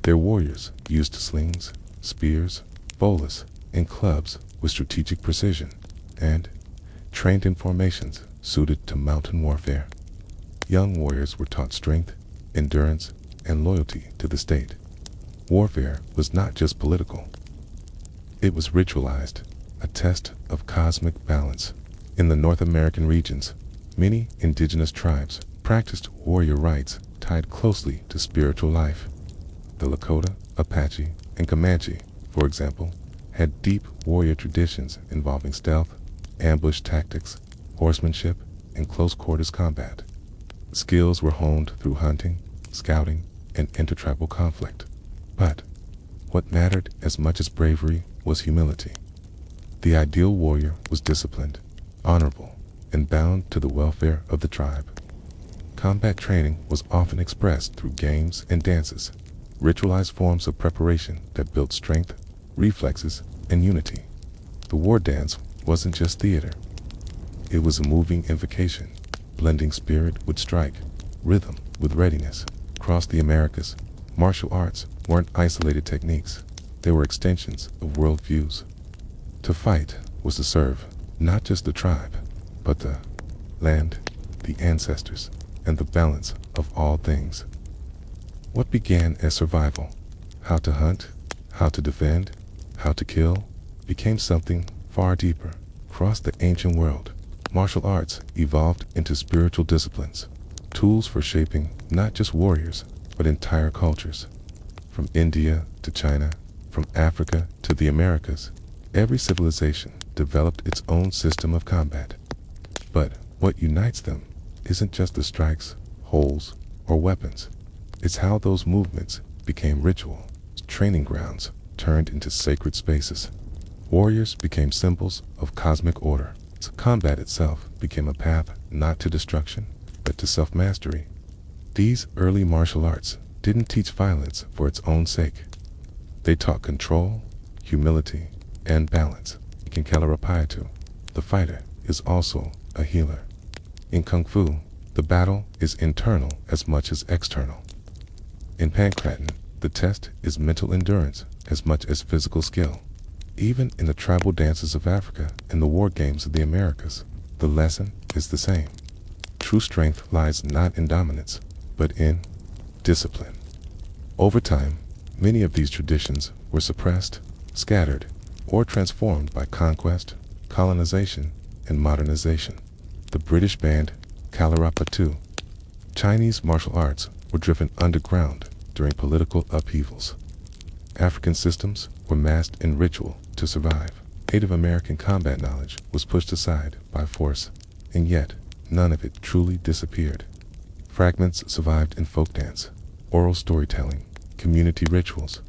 Their warriors used slings, spears, bolas, and clubs with strategic precision, and trained in formations suited to mountain warfare. Young warriors were taught strength, endurance, and loyalty to the state. Warfare was not just political. It was ritualized, a test of cosmic balance. In the North American regions, many indigenous tribes practiced warrior rites tied closely to spiritual life. The Lakota, Apache, and Comanche, for example, had deep warrior traditions involving stealth, ambush tactics, horsemanship, in close-quarters combat. Skills were honed through hunting, scouting, and intertribal conflict. But what mattered as much as bravery was humility. The ideal warrior was disciplined, honorable, and bound to the welfare of the tribe. Combat training was often expressed through games and dances, ritualized forms of preparation that built strength, reflexes, and unity. The war dance wasn't just theater. It was a moving invocation, blending spirit with strike, rhythm with readiness. Across the Americas, martial arts weren't isolated techniques. They were extensions of worldviews. To fight was to serve not just the tribe, but the land, the ancestors, and the balance of all things. What began as survival, how to hunt, how to defend, how to kill, became something far deeper. Across the ancient world, martial arts evolved into spiritual disciplines, tools for shaping not just warriors, but entire cultures. From India to China, from Africa to the Americas, every civilization developed its own system of combat. But what unites them isn't just the strikes, holds, or weapons. It's how those movements became ritual, training grounds turned into sacred spaces. Warriors became symbols of cosmic order. So combat itself became a path not to destruction, but to self-mastery. These early martial arts didn't teach violence for its own sake. They taught control, humility, and balance. In Kalarapayatu, the fighter is also a healer. In Kung Fu, the battle is internal as much as external. In Pancratin, the test is mental endurance as much as physical skill. Even in the tribal dances of Africa and the war games of the Americas, the lesson is the same. True strength lies not in dominance, but in discipline. Over time, many of these traditions were suppressed, scattered, or transformed by conquest, colonization, and modernization. The British banned Kalarapayatu. Chinese martial arts were driven underground during political upheavals. African systems were masked in ritual to survive. Native American combat knowledge was pushed aside by force, and yet none of it truly disappeared. Fragments survived in folk dance, oral storytelling, community rituals.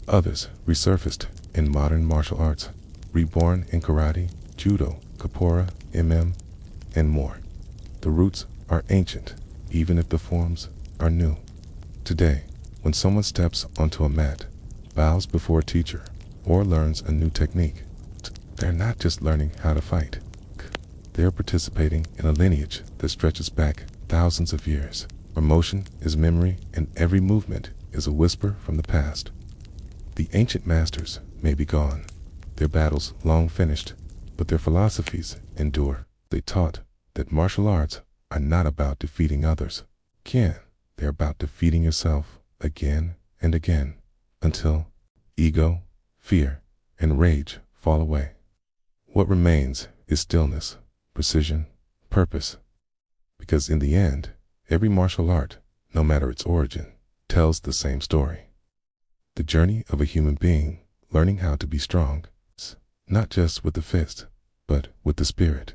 Others resurfaced in modern martial arts, reborn in karate, judo, capoeira, MM, and more. The roots are ancient, even if the forms are new. Today, when someone steps onto a mat, bows before a teacher, or learns a new technique, they're not just learning how to fight. They're participating in a lineage that stretches back thousands of years, where motion is memory and every movement is a whisper from the past. The ancient masters may be gone, their battles long finished, but their philosophies endure. They taught that martial arts are not about defeating others. They're about defeating yourself again and again, until ego, fear, and rage fall away. What remains is stillness, precision, purpose. Because in the end, every martial art, no matter its origin, tells the same story. The journey of a human being learning how to be strong, not just with the fist, but with the spirit.